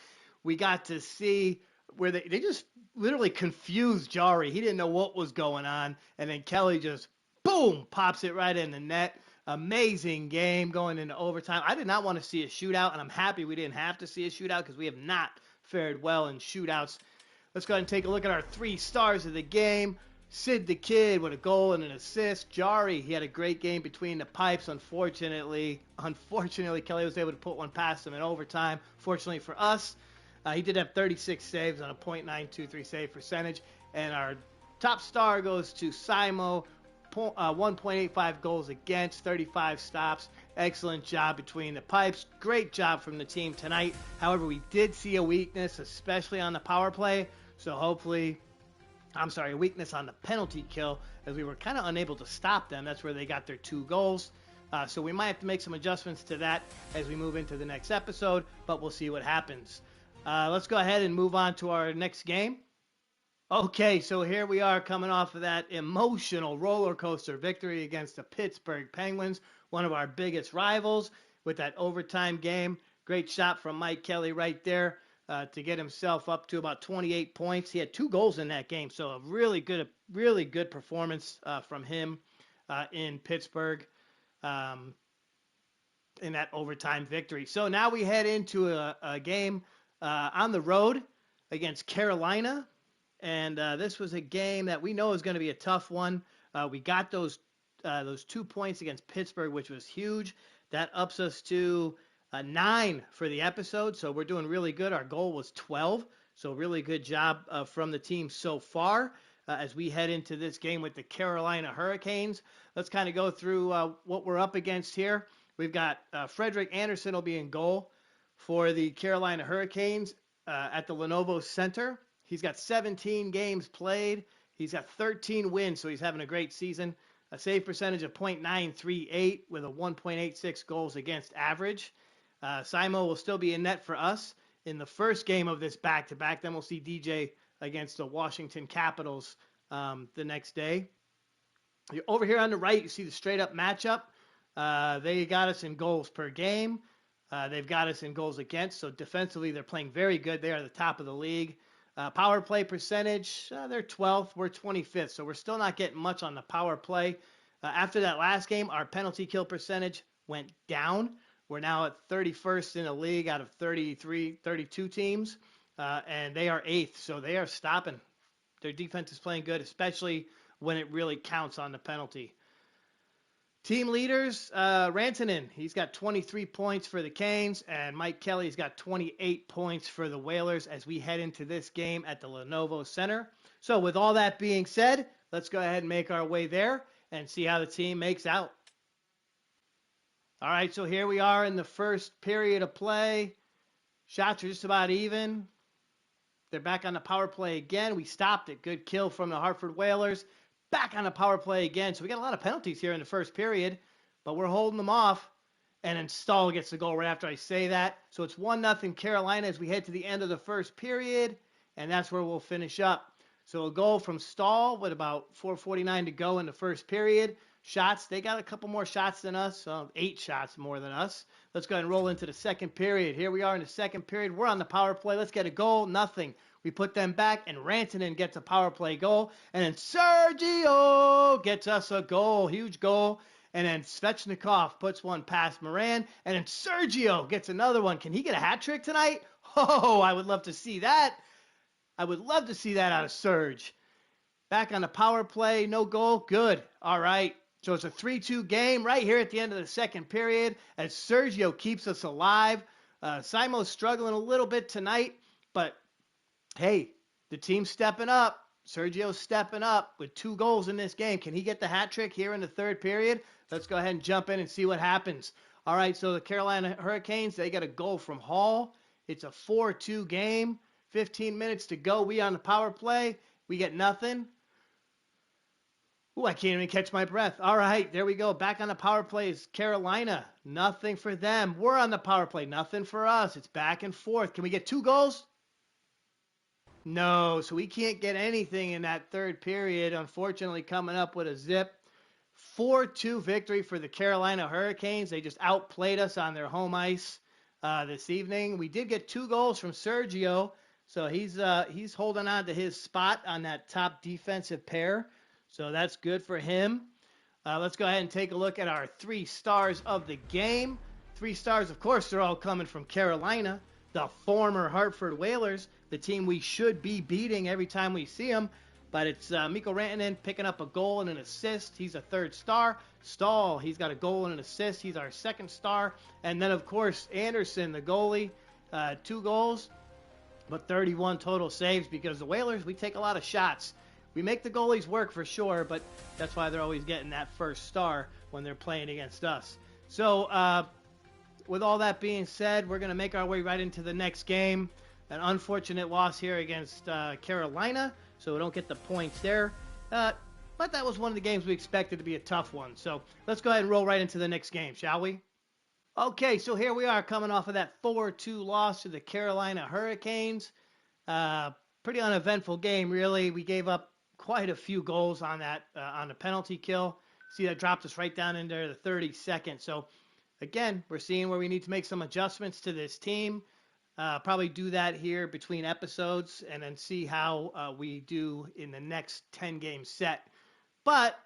We got to see where they just literally confused Jari. He didn't know what was going on. And then Kelly just, boom, pops it right in the net. Amazing game going into overtime. I did not want to see a shootout, and I'm happy we didn't have to see a shootout because we have not fared well in shootouts. Let's go ahead and take a look at our 3 stars of the game. Sid the Kid with a goal and an assist. Jari, he had a great game between the pipes. Unfortunately, Kelly was able to put one past him in overtime. Fortunately for us, he did have 36 saves on a .923 save percentage. And our top star goes to Simo, 1.85 goals against, 35 stops. Excellent job between the pipes. Great job from the team tonight. However, we did see a weakness, especially on the power play. So hopefully... a weakness on the penalty kill, as we were kind of unable to stop them. That's where they got their 2 goals. So we might have to make some adjustments to that as we move into the next episode, but we'll see what happens. Let's go ahead and move on to our next game. Okay, so here we are coming off of that emotional roller coaster victory against the Pittsburgh Penguins, one of our biggest rivals, with that overtime game. Great shot from Mike Kelly right there. To get himself up to about 28 points. He had 2 goals in that game, so a really good performance from him in Pittsburgh in that overtime victory. So now we head into a game on the road against Carolina, and this was a game that we know is going to be a tough one. We got those 2 points against Pittsburgh, which was huge. That ups us to 9 for the episode, so we're doing really good. Our goal was 12, so really good job from the team so far as we head into this game with the Carolina Hurricanes. Let's kind of go through what we're up against here. We've got Frederick Anderson will be in goal for the Carolina Hurricanes at the Lenovo Center. He's got 17 games played. He's got 13 wins, so he's having a great season. A save percentage of .938 with a 1.86 goals against average. Simo will still be in net for us in the first game of this back-to-back. Then we'll see DJ against the Washington Capitals the next day. Over here on the right, you see the straight-up matchup. They got us in goals per game. They've got us in goals against, so defensively they're playing very good. They are the top of the league. Power play percentage, they're 12th. We're 25th, so we're still not getting much on the power play. After that last game, our penalty kill percentage went down. We're now at 31st in the league out of 32 teams, and they are 8th, so they are stopping. Their defense is playing good, especially when it really counts on the penalty. Team leaders, Rantanen, he's got 23 points for the Canes, and Mike Kelly's got 28 points for the Whalers as we head into this game at the Lenovo Center. So with all that being said, let's go ahead and make our way there and see how the team makes out. All right, so here we are in the first period of play. Shots are just about even. They're back on the power play again. We stopped it. Good kill from the Hartford Whalers. Back on the power play again. So we got a lot of penalties here in the first period, but we're holding them off. And then Stahl gets the goal right after I say that. So it's 1-0 Carolina as we head to the end of the first period, and that's where we'll finish up. So a goal from Stahl with about 4:49 to go in the first period. Shots, they got a couple more shots than us, 8 shots more than us. Let's go ahead and roll into the second period. Here we are in the second period. We're on the power play. Let's get a goal. Nothing. We put them back, and Rantanen gets a power play goal. And then Sergio gets us a goal, huge goal. And then Svechnikov puts one past Moran. And then Sergio gets another one. Can he get a hat trick tonight? Oh, I would love to see that. I would love to see that out of Serge. Back on the power play, no goal. Good. All right. So it's a 3-2 game right here at the end of the second period as Sergio keeps us alive. Simo's struggling a little bit tonight, but hey, the team's stepping up. Sergio's stepping up with 2 goals in this game. Can he get the hat trick here in the third period? Let's go ahead and jump in and see what happens. All right, so the Carolina Hurricanes, they got a goal from Hall. It's a 4-2 game. 15 minutes to go. We on the power play. We get nothing. Ooh, I can't even catch my breath. All right, there we go. Back on the power play is Carolina. Nothing for them. We're on the power play. Nothing for us. It's back and forth. Can we get 2 goals? No, so we can't get anything in that third period. Unfortunately, coming up with a zip. 4-2 victory for the Carolina Hurricanes. They just outplayed us on their home ice this evening. We did get 2 goals from Sergio, so he's holding on to his spot on that top defensive pair. So that's good for him. Let's go ahead and take a look at our 3 stars of the game. 3 stars, of course, they're all coming from Carolina, the former Hartford Whalers, the team we should be beating every time we see them. But it's Mikko Rantanen picking up a goal and an assist. He's a 3rd star. Stahl, he's got a goal and an assist. He's our 2nd star. And then, of course, Anderson, the goalie, 2 goals, but 31 total saves because the Whalers, we take a lot of shots. We make the goalies work for sure, but that's why they're always getting that 1st star when they're playing against us. So with all that being said, we're going to make our way right into the next game. An unfortunate loss here against Carolina, so we don't get the points there. But that was one of the games we expected to be a tough one. So let's go ahead and roll right into the next game, shall we? Okay, so here we are coming off of that 4-2 loss to the Carolina Hurricanes. Pretty uneventful game, really. We gave up quite a few goals on that on the penalty kill. See, that dropped us right down into the 32nd. So again, we're seeing where we need to make some adjustments to this team. Probably do that here between episodes and then see how we do in the next 10-game set. But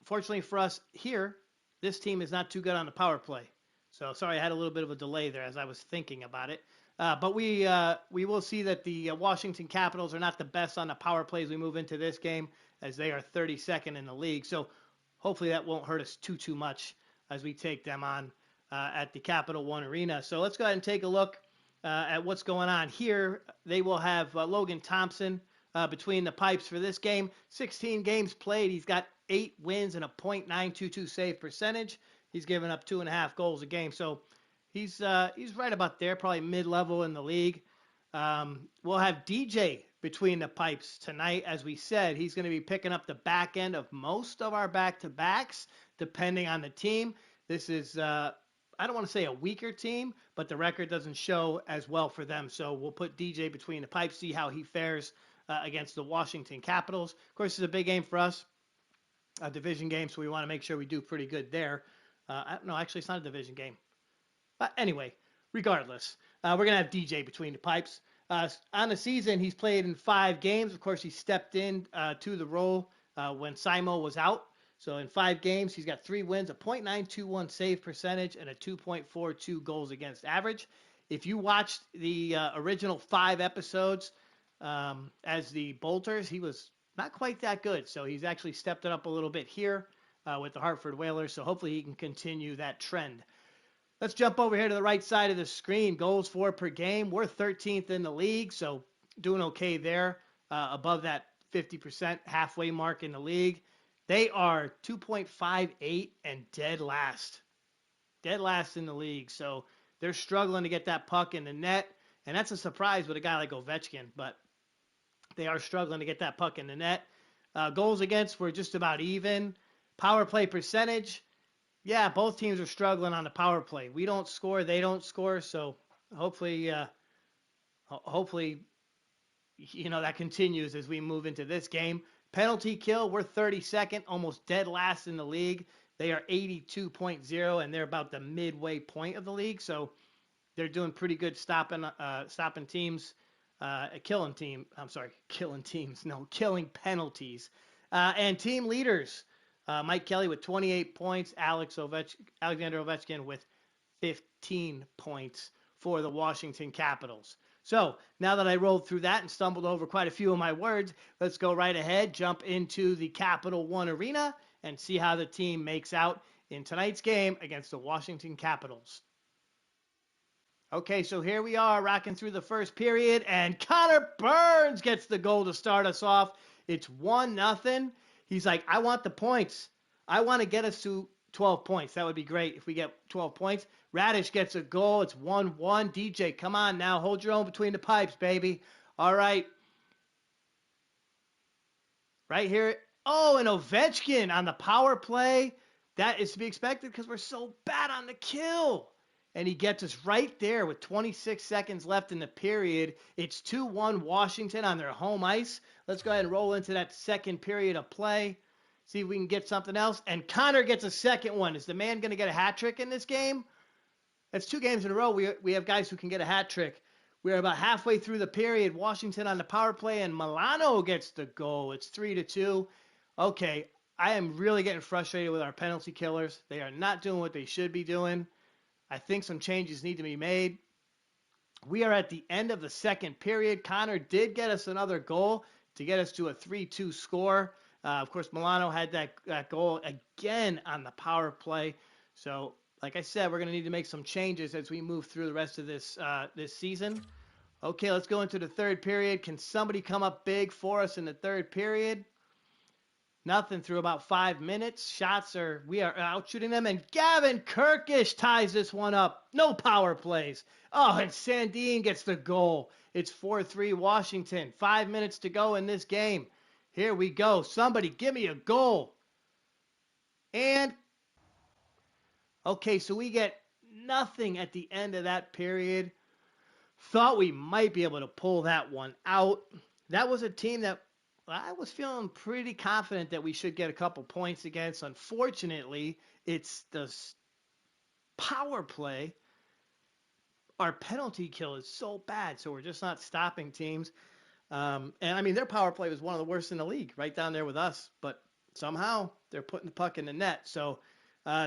fortunately for us here, this team is not too good on the power play. So sorry, I had a little bit of a delay there as I was thinking about it. But we will see that the Washington Capitals are not the best on the power play as we move into this game, as they are 32nd in the league. So hopefully that won't hurt us too much as we take them on at the Capital One Arena. So let's go ahead and take a look at what's going on here. They will have Logan Thompson between the pipes for this game. 16 games played. He's got 8 wins and a .922 save percentage. He's given up 2.5 goals a game. So he's right about there, probably mid-level in the league. We'll have DJ between the pipes tonight. As we said, he's going to be picking up the back end of most of our back-to-backs, depending on the team. This is, I don't want to say a weaker team, but the record doesn't show as well for them. So we'll put DJ between the pipes, see how he fares against the Washington Capitals. Of course, it's a big game for us, a division game, so we want to make sure we do pretty good there. No, actually, it's not a division game. But anyway, regardless, we're going to have DJ between the pipes. On the season, he's played in 5 games. Of course, he stepped in to the role when Simo was out. So in 5 games, he's got 3 wins, a .921 save percentage, and a 2.42 goals against average. If you watched the original 5 episodes as the Bolters, he was not quite that good. So he's actually stepped it up a little bit here with the Hartford Whalers. So hopefully he can continue that trend. Let's jump over here to the right side of the screen. Goals for per game. We're 13th in the league, so doing okay there, above that 50% halfway mark in the league. They are 2.58 and dead last. Dead last in the league, so they're struggling to get that puck in the net, and that's a surprise with a guy like Ovechkin, but they are struggling to get that puck in the net. Goals against, we're just about even. Power play percentage, yeah, both teams are struggling on the power play. We don't score, they don't score, so hopefully, that continues as we move into this game. Penalty kill, we're 32nd, almost dead last in the league. They are 82.0, and they're about the midway point of the league, so they're doing pretty good stopping teams, killing penalties. And team leaders. Mike Kelly with 28 points, Alexander Ovechkin with 15 points for the Washington Capitals. So now that I rolled through that and stumbled over quite a few of my words, let's go right ahead, jump into the Capital One Arena, and see how the team makes out in tonight's game against the Washington Capitals. Okay, so here we are rocking through the first period, and Connor Burns gets the goal to start us off. It's 1-0. He's like, I want the points. I want to get us to 12 points. That would be great if we get 12 points. Radish gets a goal. It's 1-1. DJ, come on now. Hold your own between the pipes, baby. All right. Right here. Oh, and Ovechkin on the power play. That is to be expected because we're so bad on the kill. And he gets us right there with 26 seconds left in the period. It's 2-1 Washington on their home ice. Let's go ahead and roll into that second period of play. See if we can get something else. And Connor gets a second one. Is the man going to get a hat trick in this game? That's 2 games in a row. We have guys who can get a hat trick. We're about halfway through the period. Washington on the power play, and Milano gets the goal. It's 3-2. Okay, I am really getting frustrated with our penalty killers. They are not doing what they should be doing. I think some changes need to be made. We are at the end of the second period. Connor did get us another goal to get us to a 3-2 score. Of course, Milano had that goal again on the power play. So, like I said, we're going to need to make some changes as we move through the rest of this season. Okay, let's go into the third period. Can somebody come up big for us in the third period? Nothing through about 5 minutes. We are out shooting them, and Gavin Kirkish ties this one up. No power plays. Oh, and Sandin gets the goal. It's 4-3 Washington. 5 minutes to go in this game. Here we go. Somebody give me a goal. And, okay, so we get nothing at the end of that period. Thought we might be able to pull that one out. That was a team that I was feeling pretty confident that we should get a couple points against. Unfortunately, it's the power play. Our penalty kill is so bad, so we're just not stopping teams. And I mean, their power play was one of the worst in the league, right down there with us. But somehow they're putting the puck in the net. So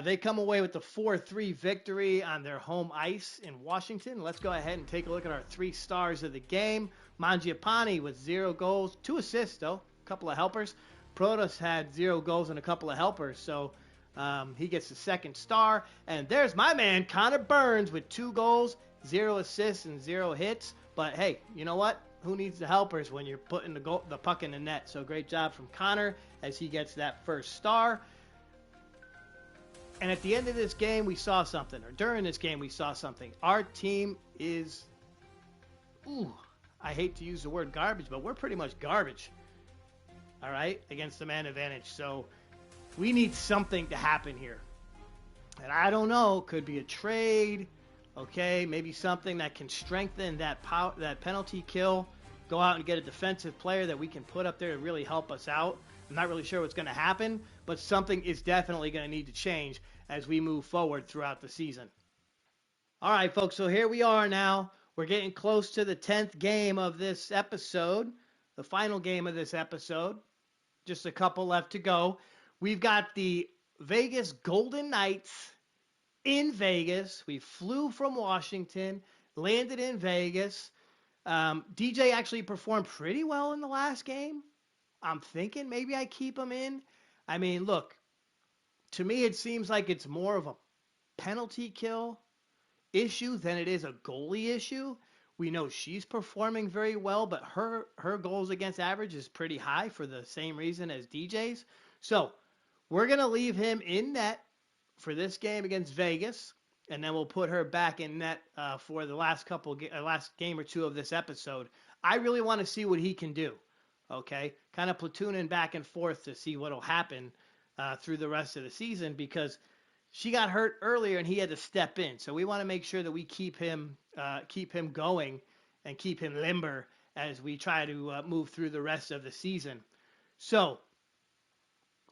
they come away with the 4-3 victory on their home ice in Washington. Let's go ahead and take a look at our 3 stars of the game. Mangiapane with 0 goals, 2 assists though, a couple of helpers. Protas had 0 goals and a couple of helpers, so he gets the second star. And there's my man Connor Burns with 2 goals, 0 assists, and 0 hits. But hey, you know what? Who needs the helpers when you're putting the puck in the net? So great job from Connor as he gets that first star. And at the end of this game, we saw something. Or during this game, we saw something. Our team is, I hate to use the word garbage, but we're pretty much garbage. All right? Against the man advantage. So we need something to happen here. And I don't know. Could be a trade. Okay? Maybe something that can strengthen that penalty kill. Go out and get a defensive player that we can put up there to really help us out. I'm not really sure what's going to happen, but something is definitely going to need to change as we move forward throughout the season. All right, folks, so here we are now. We're getting close to the 10th game of this episode, the final game of this episode. Just a couple left to go. We've got the Vegas Golden Knights in Vegas. We flew from Washington, landed in Vegas. DJ actually performed pretty well in the last game. I'm thinking maybe I keep him in. I mean, look, to me it seems like it's more of a penalty kill issue than it is a goalie issue. We know she's performing very well, but her goals against average is pretty high for the same reason as DJ's. So we're going to leave him in net for this game against Vegas, and then we'll put her back in net for the last game or two of this episode. I really want to see what he can do. Okay, kind of platooning back and forth to see what will happen through the rest of the season, because she got hurt earlier and he had to step in. So we want to make sure that we keep him going and keep him limber as we try to move through the rest of the season. So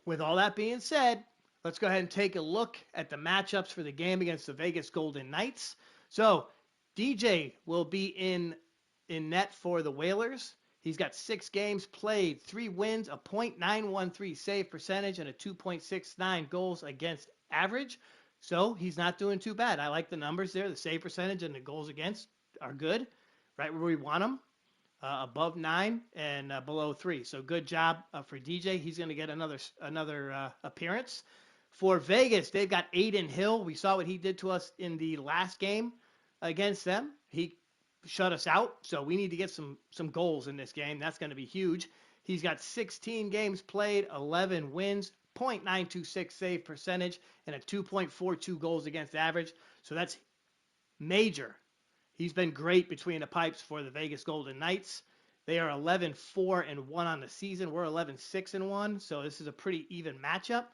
with all that being said, let's go ahead and take a look at the matchups for the game against the Vegas Golden Knights. So DJ will be in net for the Whalers. He's got 6 games played, 3 wins, a .913 save percentage, and a 2.69 goals against average. So he's not doing too bad. I like the numbers there. The save percentage and the goals against are good. right where we want them, above 9 and below 3. So good job for DJ. He's going to get another appearance. For Vegas, they've got Aiden Hill. We saw what he did to us in the last game against them. He shut us out, so we need to get some goals in this game. That's going to be huge. He's got 16 games played, 11 wins, .926 save percentage, and a 2.42 goals against average. So that's major. He's been great between the pipes for the Vegas Golden Knights. They are 11-4-1 on the season. We're 11-6-1, so this is a pretty even matchup.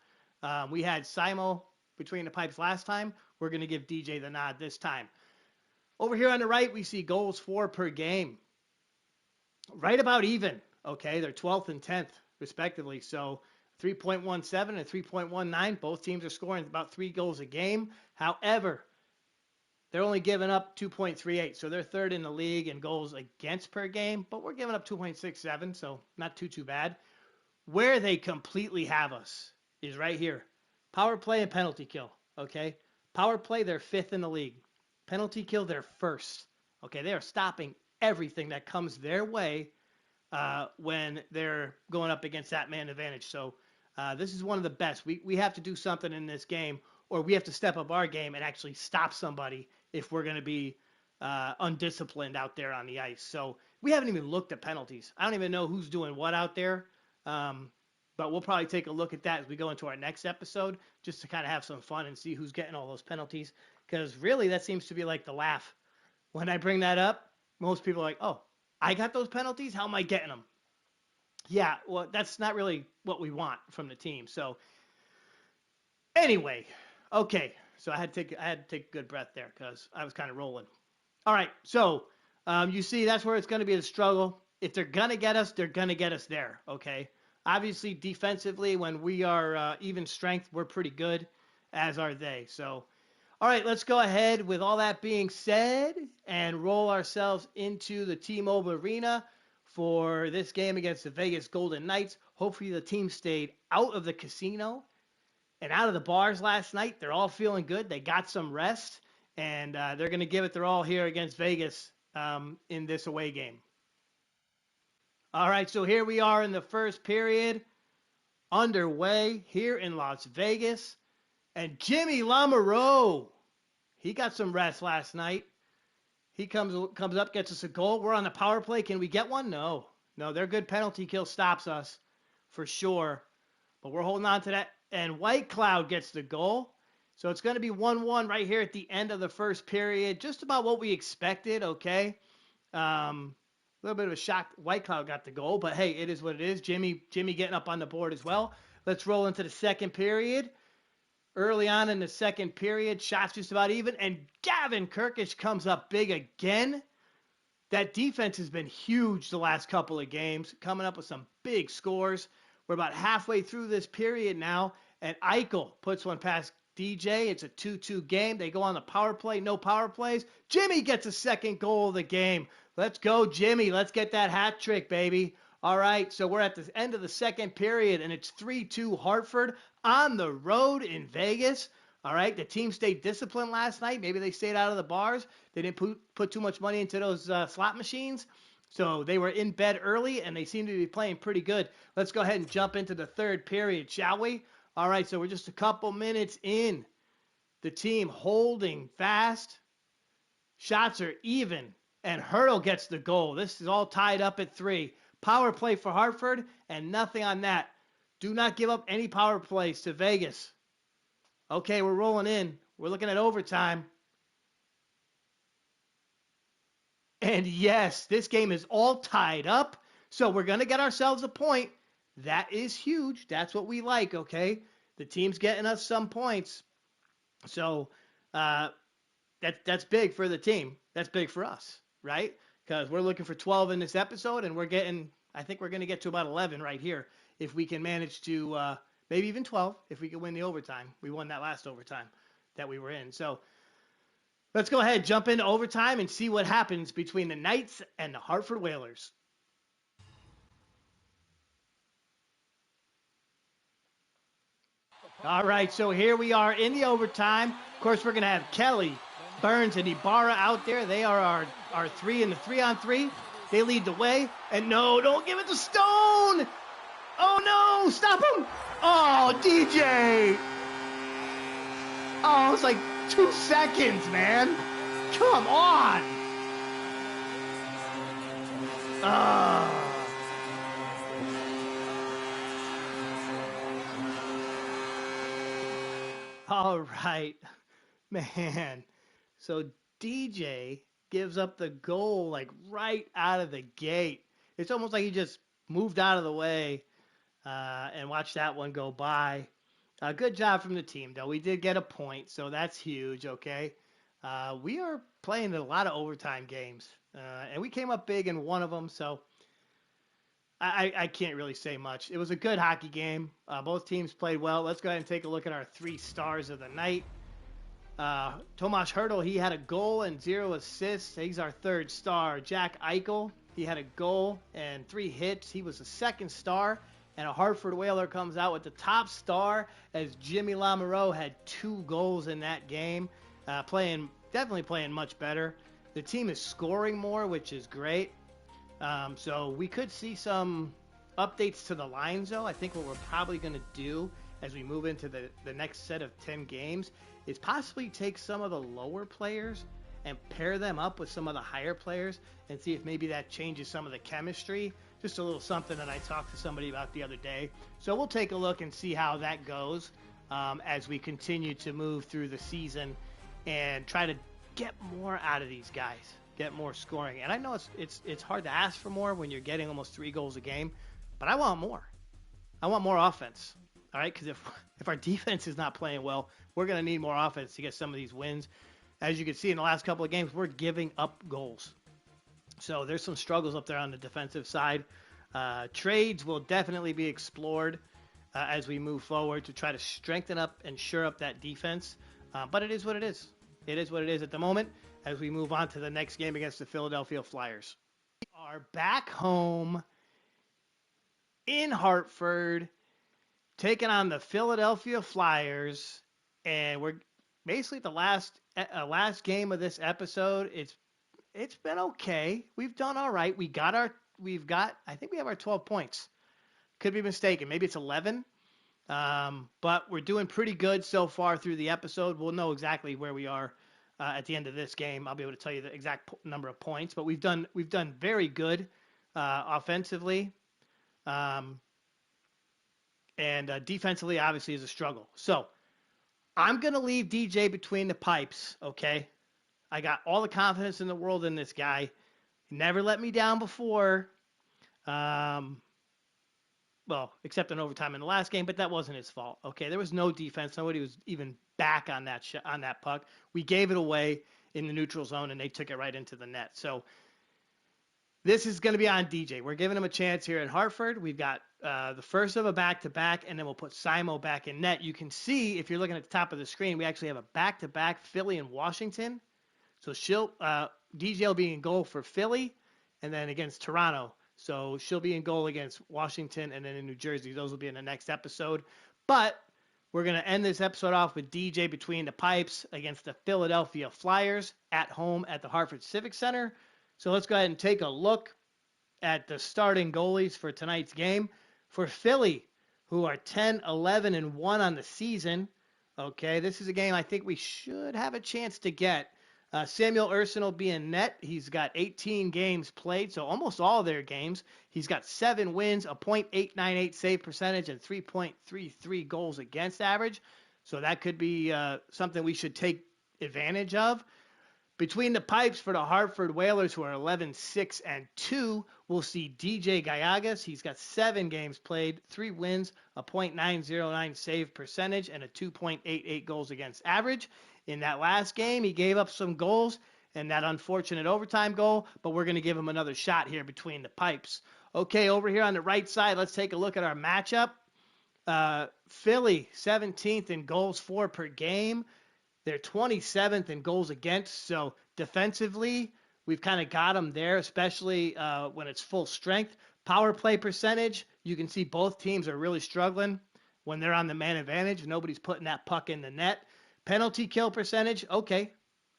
We had Simo between the pipes last time. We're going to give DJ the nod this time. Over here on the right, we see goals for per game. Right about even. Okay, they're 12th and 10th, respectively. So 3.17 and 3.19. Both teams are scoring about 3 goals a game. However, they're only giving up 2.38, so they're third in the league in goals against per game, but we're giving up 2.67, so not too bad. Where they completely have us is right here. Power play and penalty kill, okay? Power play, they're 5th in the league. Penalty kill, they're 1st. Okay, they are stopping everything that comes their way when they're going up against that man advantage. So this is one of the best. We have to do something in this game, or we have to step up our game and actually stop somebody if we're going to be undisciplined out there on the ice. So we haven't even looked at penalties. I don't even know who's doing what out there. But we'll probably take a look at that as we go into our next episode, just to kind of have some fun and see who's getting all those penalties. Because really, that seems to be like the laugh. When I bring that up, most people are like, oh, I got those penalties? How am I getting them? Yeah, well, that's not really what we want from the team. So anyway, okay. So I had to take a good breath there because I was kind of rolling. All right, so you see that's where it's going to be a struggle. If they're going to get us, they're going to get us there, okay? Obviously, defensively, when we are even strength, we're pretty good, as are they. So, all right, let's go ahead with all that being said and roll ourselves into the T-Mobile Arena for this game against the Vegas Golden Knights. Hopefully the team stayed out of the casino and out of the bars last night. They're all feeling good. They got some rest, and they're going to give it their all here against Vegas in this away game. All right, so here we are in the first period, underway here in Las Vegas. And Jimmy Lamoureux, he got some rest last night. He comes up, gets us a goal. We're on the power play. Can we get one? No, their good penalty kill stops us for sure. But we're holding on to that. And White Cloud gets the goal. So it's going to be 1-1 right here at the end of the first period. Just about what we expected, okay? A little bit of a shock. White Cloud got the goal, but hey, it is what it is. Jimmy getting up on the board as well. Let's roll into the second period. Early on in the second period, shots just about even, and Gavin Kirkish comes up big again. That defense has been huge the last couple of games, coming up with some big scores. We're about halfway through this period now, and Eichel puts one past DJ. It's a 2-2 game. They go on the power play, no power plays. Jimmy gets a second goal of the game. Let's go, Jimmy. Let's get that hat trick, baby. All right, so we're at the end of the second period, and it's 3-2 Hartford on the road in Vegas. All right, the team stayed disciplined last night. Maybe they stayed out of the bars. They didn't put too much money into those slot machines. So they were in bed early, and they seem to be playing pretty good. Let's go ahead and jump into the third period, shall we? All right, so we're just a couple minutes in. The team holding fast. Shots are even, and Hurdle gets the goal. This is all tied up at 3. Power play for Hartford, and nothing on that. Do not give up any power plays to Vegas. Okay, we're rolling in. We're looking at overtime. And yes, this game is all tied up. So we're going to get ourselves a point. That is huge. That's what we like, okay? The team's getting us some points. So that's big for the team. That's big for us, right? Because we're looking for 12 in this episode, and I think we're going to get to about 11 right here if we can manage to maybe even 12 if we can win the overtime. We won that last overtime that we were in. So let's go ahead, jump into overtime, and see what happens between the Knights and the Hartford Whalers. All right, so here we are in the overtime. Of course, we're going to have Kelly Burns and Ibarra out there. They are our three in the 3-on-3. They lead the way. And no, don't give it to Stone. Oh, no. Stop him. Oh, DJ. Oh, it's like 2 seconds, man. Come on. All right, man. So DJ gives up the goal like right out of the gate. It's almost like he just moved out of the way and watched that one go by. Good job from the team, though. We did get a point, so that's huge, okay? We are playing a lot of overtime games, and we came up big in one of them, so I can't really say much. It was a good hockey game. Both teams played well. Let's go ahead and take a look at our 3 stars of the night. Tomas Hertl, he had a goal and 0 assists. He's our 3rd star. Jack Eichel, he had a goal and 3 hits. He was the 2nd star. And a Hartford Whaler comes out with the top star as Jimmy Lamoureux had 2 goals in that game. Definitely playing much better. The team is scoring more, which is great. So we could see some updates to the lines, though. I think what we're probably going to do as we move into the next set of 10 games is possibly take some of the lower players and pair them up with some of the higher players and see if maybe that changes some of the chemistry. Just a little something that I talked to somebody about the other day. So we'll take a look and see how that goes as we continue to move through the season and try to get more out of these guys, get more scoring. And I know it's hard to ask for more when you're getting almost 3 goals a game, but I want more. I want more offense, all right? Because if our defense is not playing well, we're going to need more offense to get some of these wins. As you can see in the last couple of games, we're giving up goals. So there's some struggles up there on the defensive side. Trades will definitely be explored as we move forward to try to strengthen up and shore up that defense. But it is what it is. It is what it is at the moment as we move on to the next game against the Philadelphia Flyers. We are back home in Hartford taking on the Philadelphia Flyers. And we're basically the last game of this episode. It's been okay. We've done all right. I think we have our 12 points. Could be mistaken. Maybe it's 11. But we're doing pretty good so far through the episode. We'll know exactly where we are at the end of this game. I'll be able to tell you the exact number of points. But we've done very good offensively. And defensively, obviously, is a struggle. So I'm going to leave DJ between the pipes, okay? I got all the confidence in the world in this guy. He never let me down before. Well, except in overtime in the last game, but that wasn't his fault. Okay, there was no defense. Nobody was even back on that puck. We gave it away in the neutral zone, and they took it right into the net. So this is going to be on DJ. We're giving him a chance here at Hartford. We've got the first of a back-to-back, and then we'll put Simo back in net. You can see, if you're looking at the top of the screen, we actually have a back-to-back Philly and Washington. So DJ will be in goal for Philly, and then against Toronto. So she'll be in goal against Washington, and then in New Jersey. Those will be in the next episode. But we're going to end this episode off with DJ between the pipes against the Philadelphia Flyers at home at the Hartford Civic Center. So let's go ahead and take a look at the starting goalies for tonight's game. For Philly, who are 10, 11, and 1 on the season. Okay, this is a game I think we should have a chance to get. Samuel Urson will be in net. He's got 18 games played, so almost all their games. He's got 7 wins, a .898 save percentage, and 3.33 goals against average. So that could be something we should take advantage of. Between the pipes for the Hartford Whalers, who are 11, 6, and 2, we'll see DJ Gallegos. He's got 7 games played, 3 wins, a .909 save percentage, and a 2.88 goals against average. In that last game, he gave up some goals and that unfortunate overtime goal, but we're going to give him another shot here between the pipes. Okay, over here on the right side, let's take a look at our matchup. Philly, 17th in goals for per game. They're 27th in goals against, so defensively, we've kind of got them there, especially when it's full strength. Power play percentage, you can see both teams are really struggling when they're on the man advantage. Nobody's putting that puck in the net. Penalty kill percentage, okay,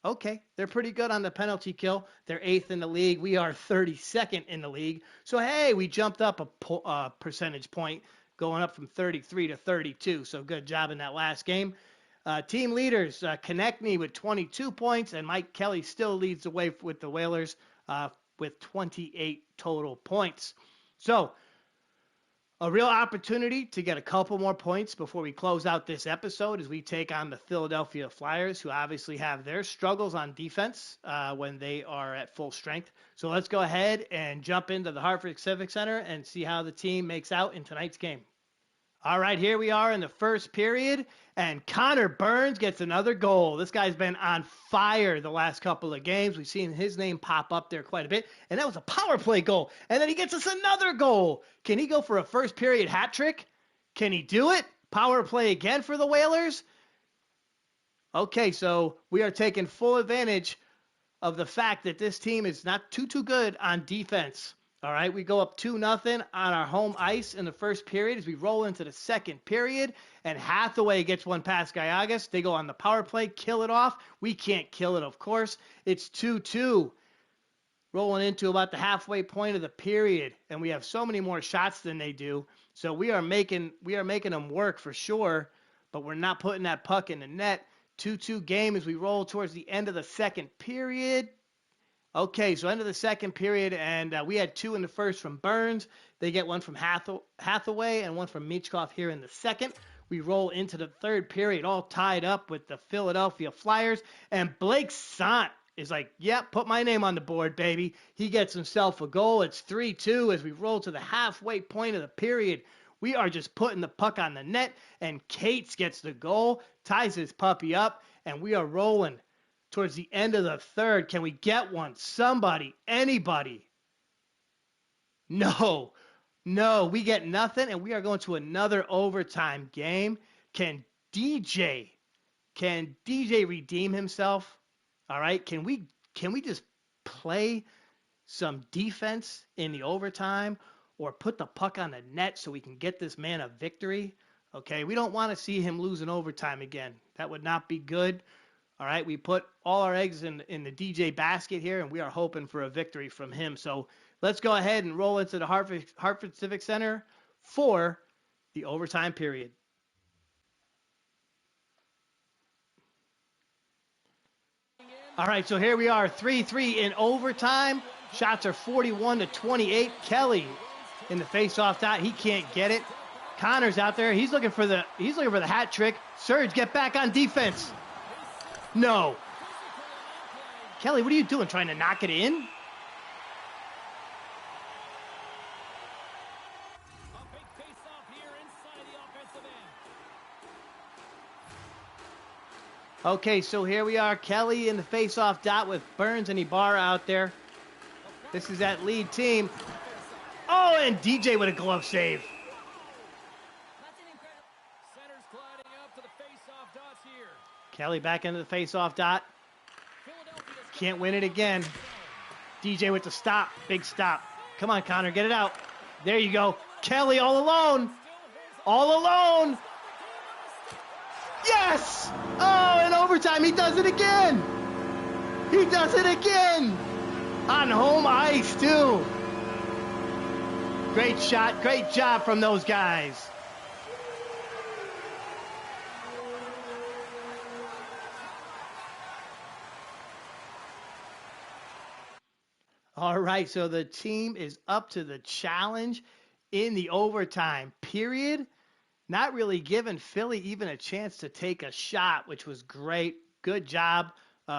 Okay, they're pretty good on the penalty kill. They're 8th in the league. We are 32nd in the league. So, hey, we jumped up a percentage point, going up from 33 to 32. So, good job in that last game. Team leaders, Konechny with 22 points, and Mike Kelly still leads the way with the Whalers with 28 total points. So, a real opportunity to get a couple more points before we close out this episode as we take on the Philadelphia Flyers, who obviously have their struggles on defense when they are at full strength. So let's go ahead and jump into the Hartford Civic Center and see how the team makes out in tonight's game. All right, here we are in the first period, and Connor Burns gets another goal. This guy's been on fire the last couple of games. We've seen his name pop up there quite a bit, and that was a power play goal. And then he gets us another goal. Can he go for a first period hat trick? Can he do it? Power play again for the Whalers? Okay, so we are taking full advantage of the fact that this team is not too good on defense. All right, we go up 2-0 on our home ice in the first period as we roll into the second period, and Hathaway gets one past Gallegos. They go on the power play, kill it off. We can't kill it, of course. It's 2-2, rolling into about the halfway point of the period, and we have so many more shots than they do. So we are making them work for sure, but we're not putting that puck in the net. 2-2 game as we roll towards the end of the second period. Okay, so end of the second period, and we had 2 in the first from Burns. They get one from Hathaway and one from Michkov here in the second. We roll into the third period, all tied up with the Philadelphia Flyers, and Blake Sant is like, yep, put my name on the board, baby. He gets himself a goal. It's 3-2 as we roll to the halfway point of the period. We are just putting the puck on the net, and Cates gets the goal, ties his puppy up, and we are rolling towards the end of the third. Can we get one? Somebody, anybody? No, we get nothing, and we are going to another overtime game. Can DJ redeem himself? All right, can we just play some defense in the overtime or put the puck on the net so we can get this man a victory? Okay, we don't want to see him lose in overtime again. That would not be good. All right, we put all our eggs in the DJ basket here, and we are hoping for a victory from him. So let's go ahead and roll into the Hartford Civic Center for the overtime period. All right, so here we are, 3-3 in overtime. Shots are 41-28. Kelly in the face-off dot. He can't get it. Connor's out there. He's looking for the hat trick. Serge, get back on defense. No. Kelly, what are you doing? Trying to knock it in? Okay, so here we are. Kelly in the face-off dot with Burns and Ibarra out there. This is that lead team. Oh, and DJ with a glove save. Kelly back into the face-off dot. Can't win it again. DJ with the stop. Big stop. Come on, Connor. Get it out. There you go. Kelly all alone. All alone. Yes! Oh, in overtime, he does it again. He does it again. On home ice, too. Great shot. Great job from those guys. All right, so the team is up to the challenge in the overtime period. Not really giving Philly even a chance to take a shot, which was great. Good job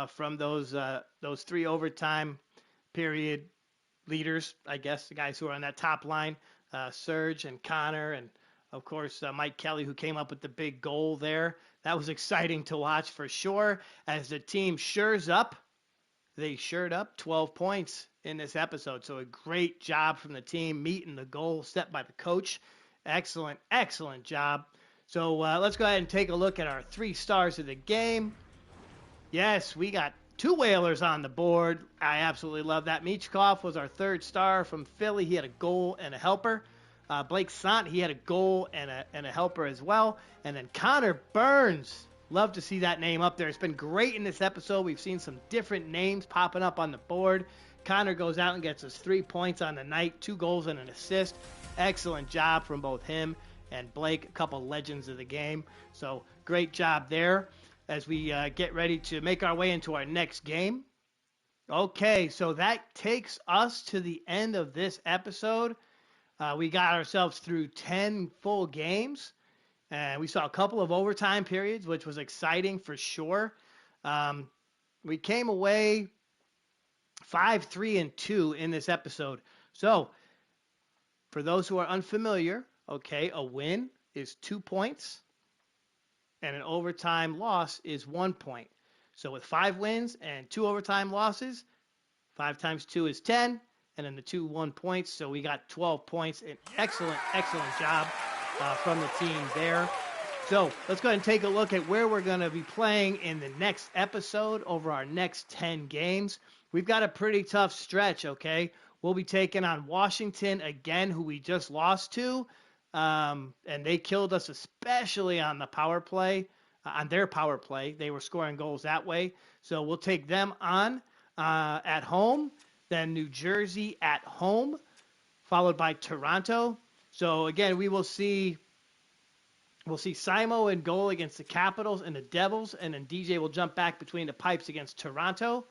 from those 3 overtime period leaders, I guess, the guys who are on that top line, Serge and Connor, and, of course, Mike Kelly, who came up with the big goal there. That was exciting to watch for sure. As the team shores up, they shored up 12 points in this episode. So a great job from the team meeting the goal set by the coach. Excellent, excellent job. So let's go ahead and take a look at our 3 stars of the game. Yes, we got 2 Whalers on the board. I absolutely love that. Michkov was our 3rd star from Philly. He had a goal and a helper. Blake Sant, he had a goal and a helper as well. And then Connor Burns Love to see that name up there. It's been great in this episode. We've seen some different names popping up on the board. Connor goes out and gets us 3 points on the night, 2 goals and an assist. Excellent job from both him and Blake, a couple legends of the game. So great job there as we get ready to make our way into our next game. Okay, so that takes us to the end of this episode. We got ourselves through 10 full games. And we saw a couple of overtime periods, which was exciting for sure. We came away 5-3-2 in this episode. So, for those who are unfamiliar, okay, a win is 2 points, and an overtime loss is 1 point. So, with 5 wins and 2 overtime losses, 5 times 2 is 10, and then the 2 1 points. So, we got 12 points. An excellent, excellent job from the team there. So let's go ahead and take a look at where we're going to be playing in the next episode over our next 10 games. We've got a pretty tough stretch, okay? We'll be taking on Washington again, who we just lost to, and they killed us, especially on the power play, on their power play. They were scoring goals that way. So we'll take them on at home, then New Jersey at home, followed by Toronto. So again, we'll see Simo in goal against the Capitals and the Devils, and then DJ will jump back between the pipes against Toronto.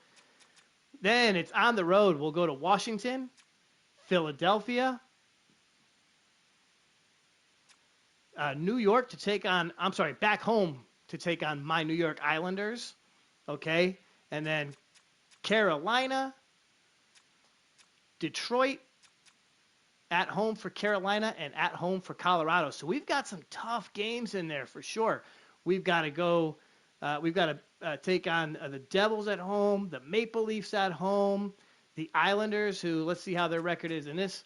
Then it's on the road. We'll go to Washington, Philadelphia, New York to take on, back home to take on my New York Islanders. Okay. And then Carolina, Detroit, at home for Carolina, and at home for Colorado. So we've got some tough games in there for sure. We've got to go. We've got to take on the Devils at home, the Maple Leafs at home, the Islanders, who, let's see how their record is in this.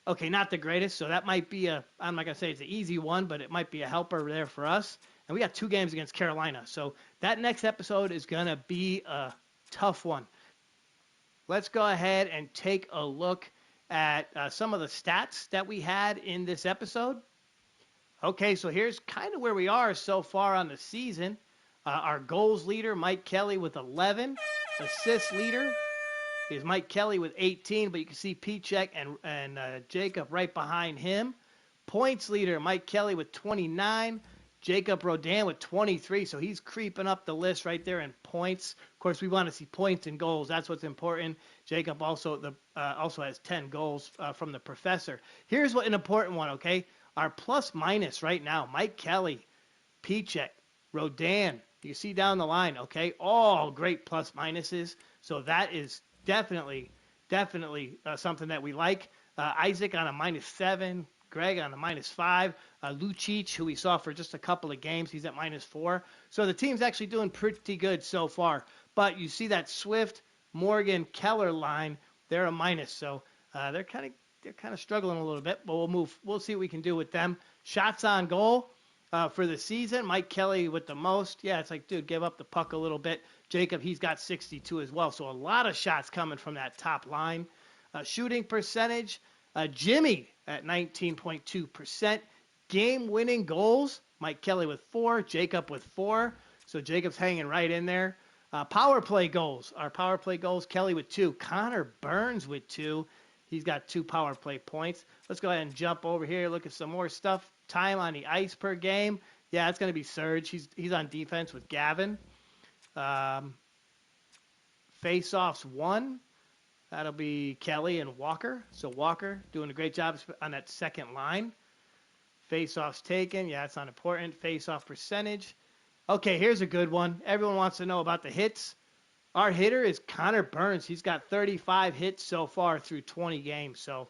Okay, not the greatest, so that might be I'm not going to say it's an easy one, but it might be a helper there for us. And we got 2 games against Carolina. So that next episode is going to be a tough one. Let's go ahead and take a look at some of the stats that we had in this episode. Okay, so here's kind of where we are so far on the season. Our goals leader, Mike Kelly, with 11. Assist leader is Mike Kelly with 18, but you can see Pichek and Jacob right behind him. Points leader, Mike Kelly with 29. Jacob Rodan with 23, so he's creeping up the list right there in points. Of course, we want to see points and goals. That's what's important. Jacob also has 10 goals from the professor. Here's an important one, okay? Our plus-minus right now, Mike Kelly, Pichek, Rodan, you see down the line, okay? All great plus-minuses, so that is definitely something that we like. Isaac on a -7, Greg on a -5. Lucic, who we saw for just a couple of games, he's at -4. So the team's actually doing pretty good so far. But you see that Swift, Morgan, Keller line, they're a minus. So they're kind of struggling a little bit. But we'll see what we can do with them. Shots on goal for the season, Mike Kelly with the most. Yeah, it's like, dude, give up the puck a little bit. Jacob, he's got 62 as well. So a lot of shots coming from that top line. Shooting percentage, Jimmy at 19.2%. Game-winning goals, Mike Kelly with 4, Jacob with 4. So Jacob's hanging right in there. Power play goals. Our power play goals, Kelly with 2. Connor Burns with 2. He's got 2 power play points. Let's go ahead and jump over here, look at some more stuff. Time on the ice per game. Yeah, it's going to be Serge. He's on defense with Gavin. Face-offs 1. That'll be Kelly and Walker. So Walker doing a great job on that second line. Face-offs taken. Yeah, it's not important. Face-off percentage. Okay, here's a good one. Everyone wants to know about the hits. Our hitter is Connor Burns. He's got 35 hits so far through 20 games. So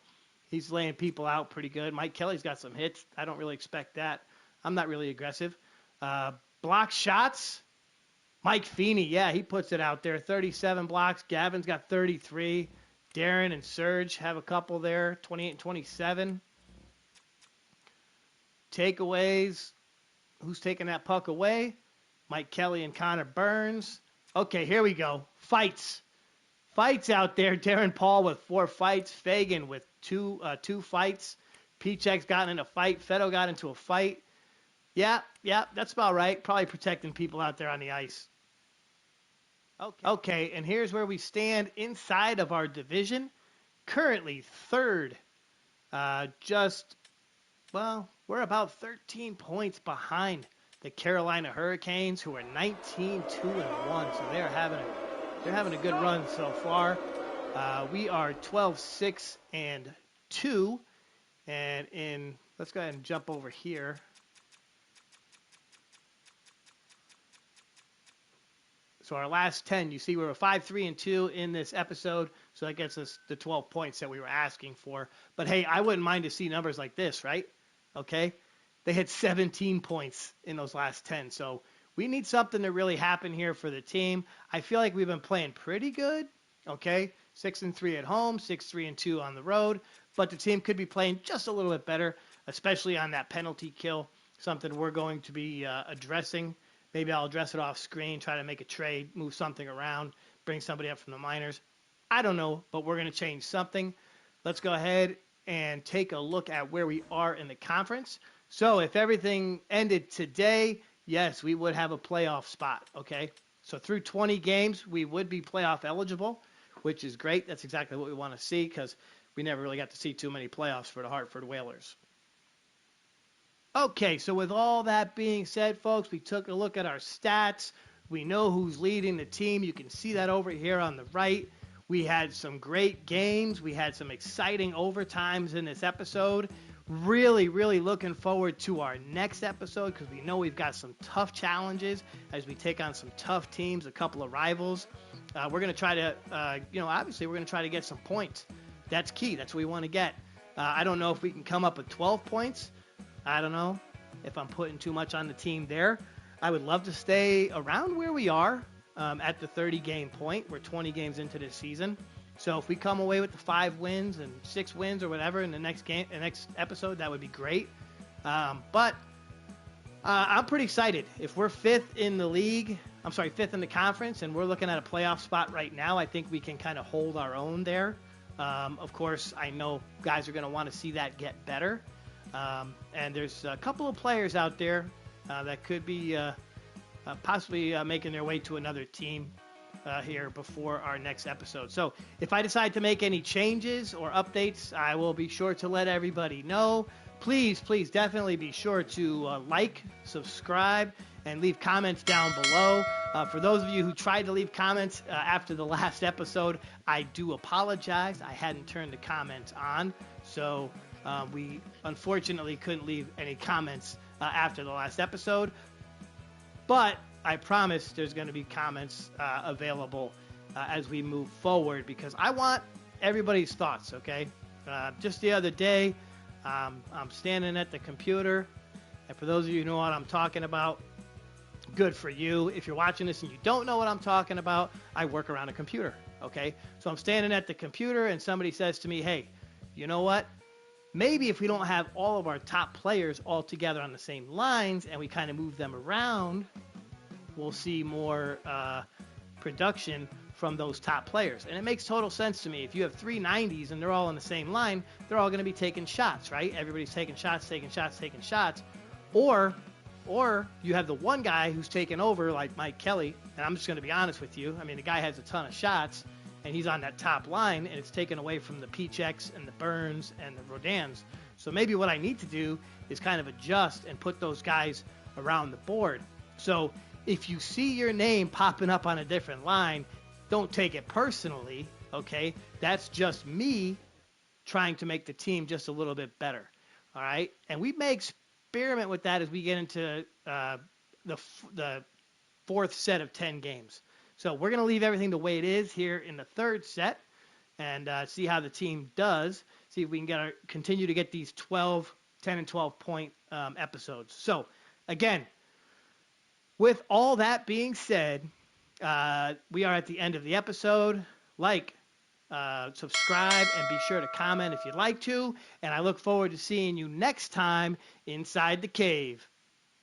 he's laying people out pretty good. Mike Kelly's got some hits. I don't really expect that. I'm not really aggressive. Block shots. Mike Feeney, yeah, he puts it out there. 37 blocks. Gavin's got 33. Darren and Serge have a couple there, 28 and 27. Takeaways. Who's taking that puck away? Mike Kelly and Connor Burns. Okay, here we go. Fights. Fights out there. Darren Paul with 4 fights. Fagan with two fights. Pichek's gotten in a fight. Feddo got into a fight. Yeah, that's about right. Probably protecting people out there on the ice. Okay, and here's where we stand inside of our division. Currently third. Just, well, we're about 13 points behind the Carolina Hurricanes, who are 19-2-1. So they're having a good run so far. We are 12-6-2. And let's go ahead and jump over here. So our last 10, you see we were 5-3-2 in this episode, so that gets us the 12 points that we were asking for. But hey, I wouldn't mind to see numbers like this, right? Okay? They had 17 points in those last 10, so we need something to really happen here for the team. I feel like we've been playing pretty good, okay? 6-3 at home, 6-3-2 on the road, but the team could be playing just a little bit better, especially on that penalty kill, something we're going to be addressing. Maybe I'll address it off screen, try to make a trade, move something around, bring somebody up from the minors. I don't know, but we're going to change something. Let's go ahead and take a look at where we are in the conference. So if everything ended today, yes, we would have a playoff spot, okay? So through 20 games, we would be playoff eligible, which is great. That's exactly what we want to see because we never really got to see too many playoffs for the Hartford Whalers. Okay, so with all that being said, folks, we took a look at our stats. We know who's leading the team. You can see that over here on the right. We had some great games. We had some exciting overtimes in this episode. Really, really looking forward to our next episode because we know we've got some tough challenges as we take on some tough teams, a couple of rivals. We're going to try to, obviously we're going to try to get some points. That's key. That's what we want to get. I don't know if we can come up with 12 points. I don't know if I'm putting too much on the team there. I would love to stay around where we are at the 30-game point. We're 20 games into this season. So if we come away with the 5 wins and 6 wins or whatever in the next episode, that would be great. But I'm pretty excited. If we're 5th in the league, 5th in the conference, and we're looking at a playoff spot right now, I think we can kind of hold our own there. Of course, I know guys are going to want to see that get better. And there's a couple of players out there that could be possibly making their way to another team here before our next episode. So if I decide to make any changes or updates, I will be sure to let everybody know. Please definitely be sure to like, subscribe, and leave comments down below. For those of you who tried to leave comments after the last episode, I do apologize. I hadn't turned the comments on, so we unfortunately couldn't leave any comments after the last episode, but I promise there's going to be comments available as we move forward because I want everybody's thoughts, okay? Just the other day, I'm standing at the computer, and for those of you who know what I'm talking about, good for you. If you're watching this and you don't know what I'm talking about, I work around a computer, okay? So I'm standing at the computer, and somebody says to me, hey, you know what? Maybe if we don't have all of our top players all together on the same lines and we kind of move them around, we'll see more production from those top players. And it makes total sense to me. If you have 3 90s and they're all on the same line, they're all going to be taking shots, right? Everybody's taking shots. Or you have the one guy who's taking over, like Mike Kelly, and I'm just going to be honest with you. I mean, the guy has a ton of shots, and he's on that top line, and it's taken away from the P-checks and the Burns and the Rodans. So maybe what I need to do is kind of adjust and put those guys around the board. So if you see your name popping up on a different line, don't take it personally, okay? That's just me trying to make the team just a little bit better, all right? And we may experiment with that as we get into the 4th set of 10 games. So we're going to leave everything the way it is here in the 3rd set and see how the team does. See if we can continue to get these 10 and 12 point episodes. So again, with all that being said, we are at the end of the episode. Like, subscribe, and be sure to comment if you'd like to. And I look forward to seeing you next time inside the cave.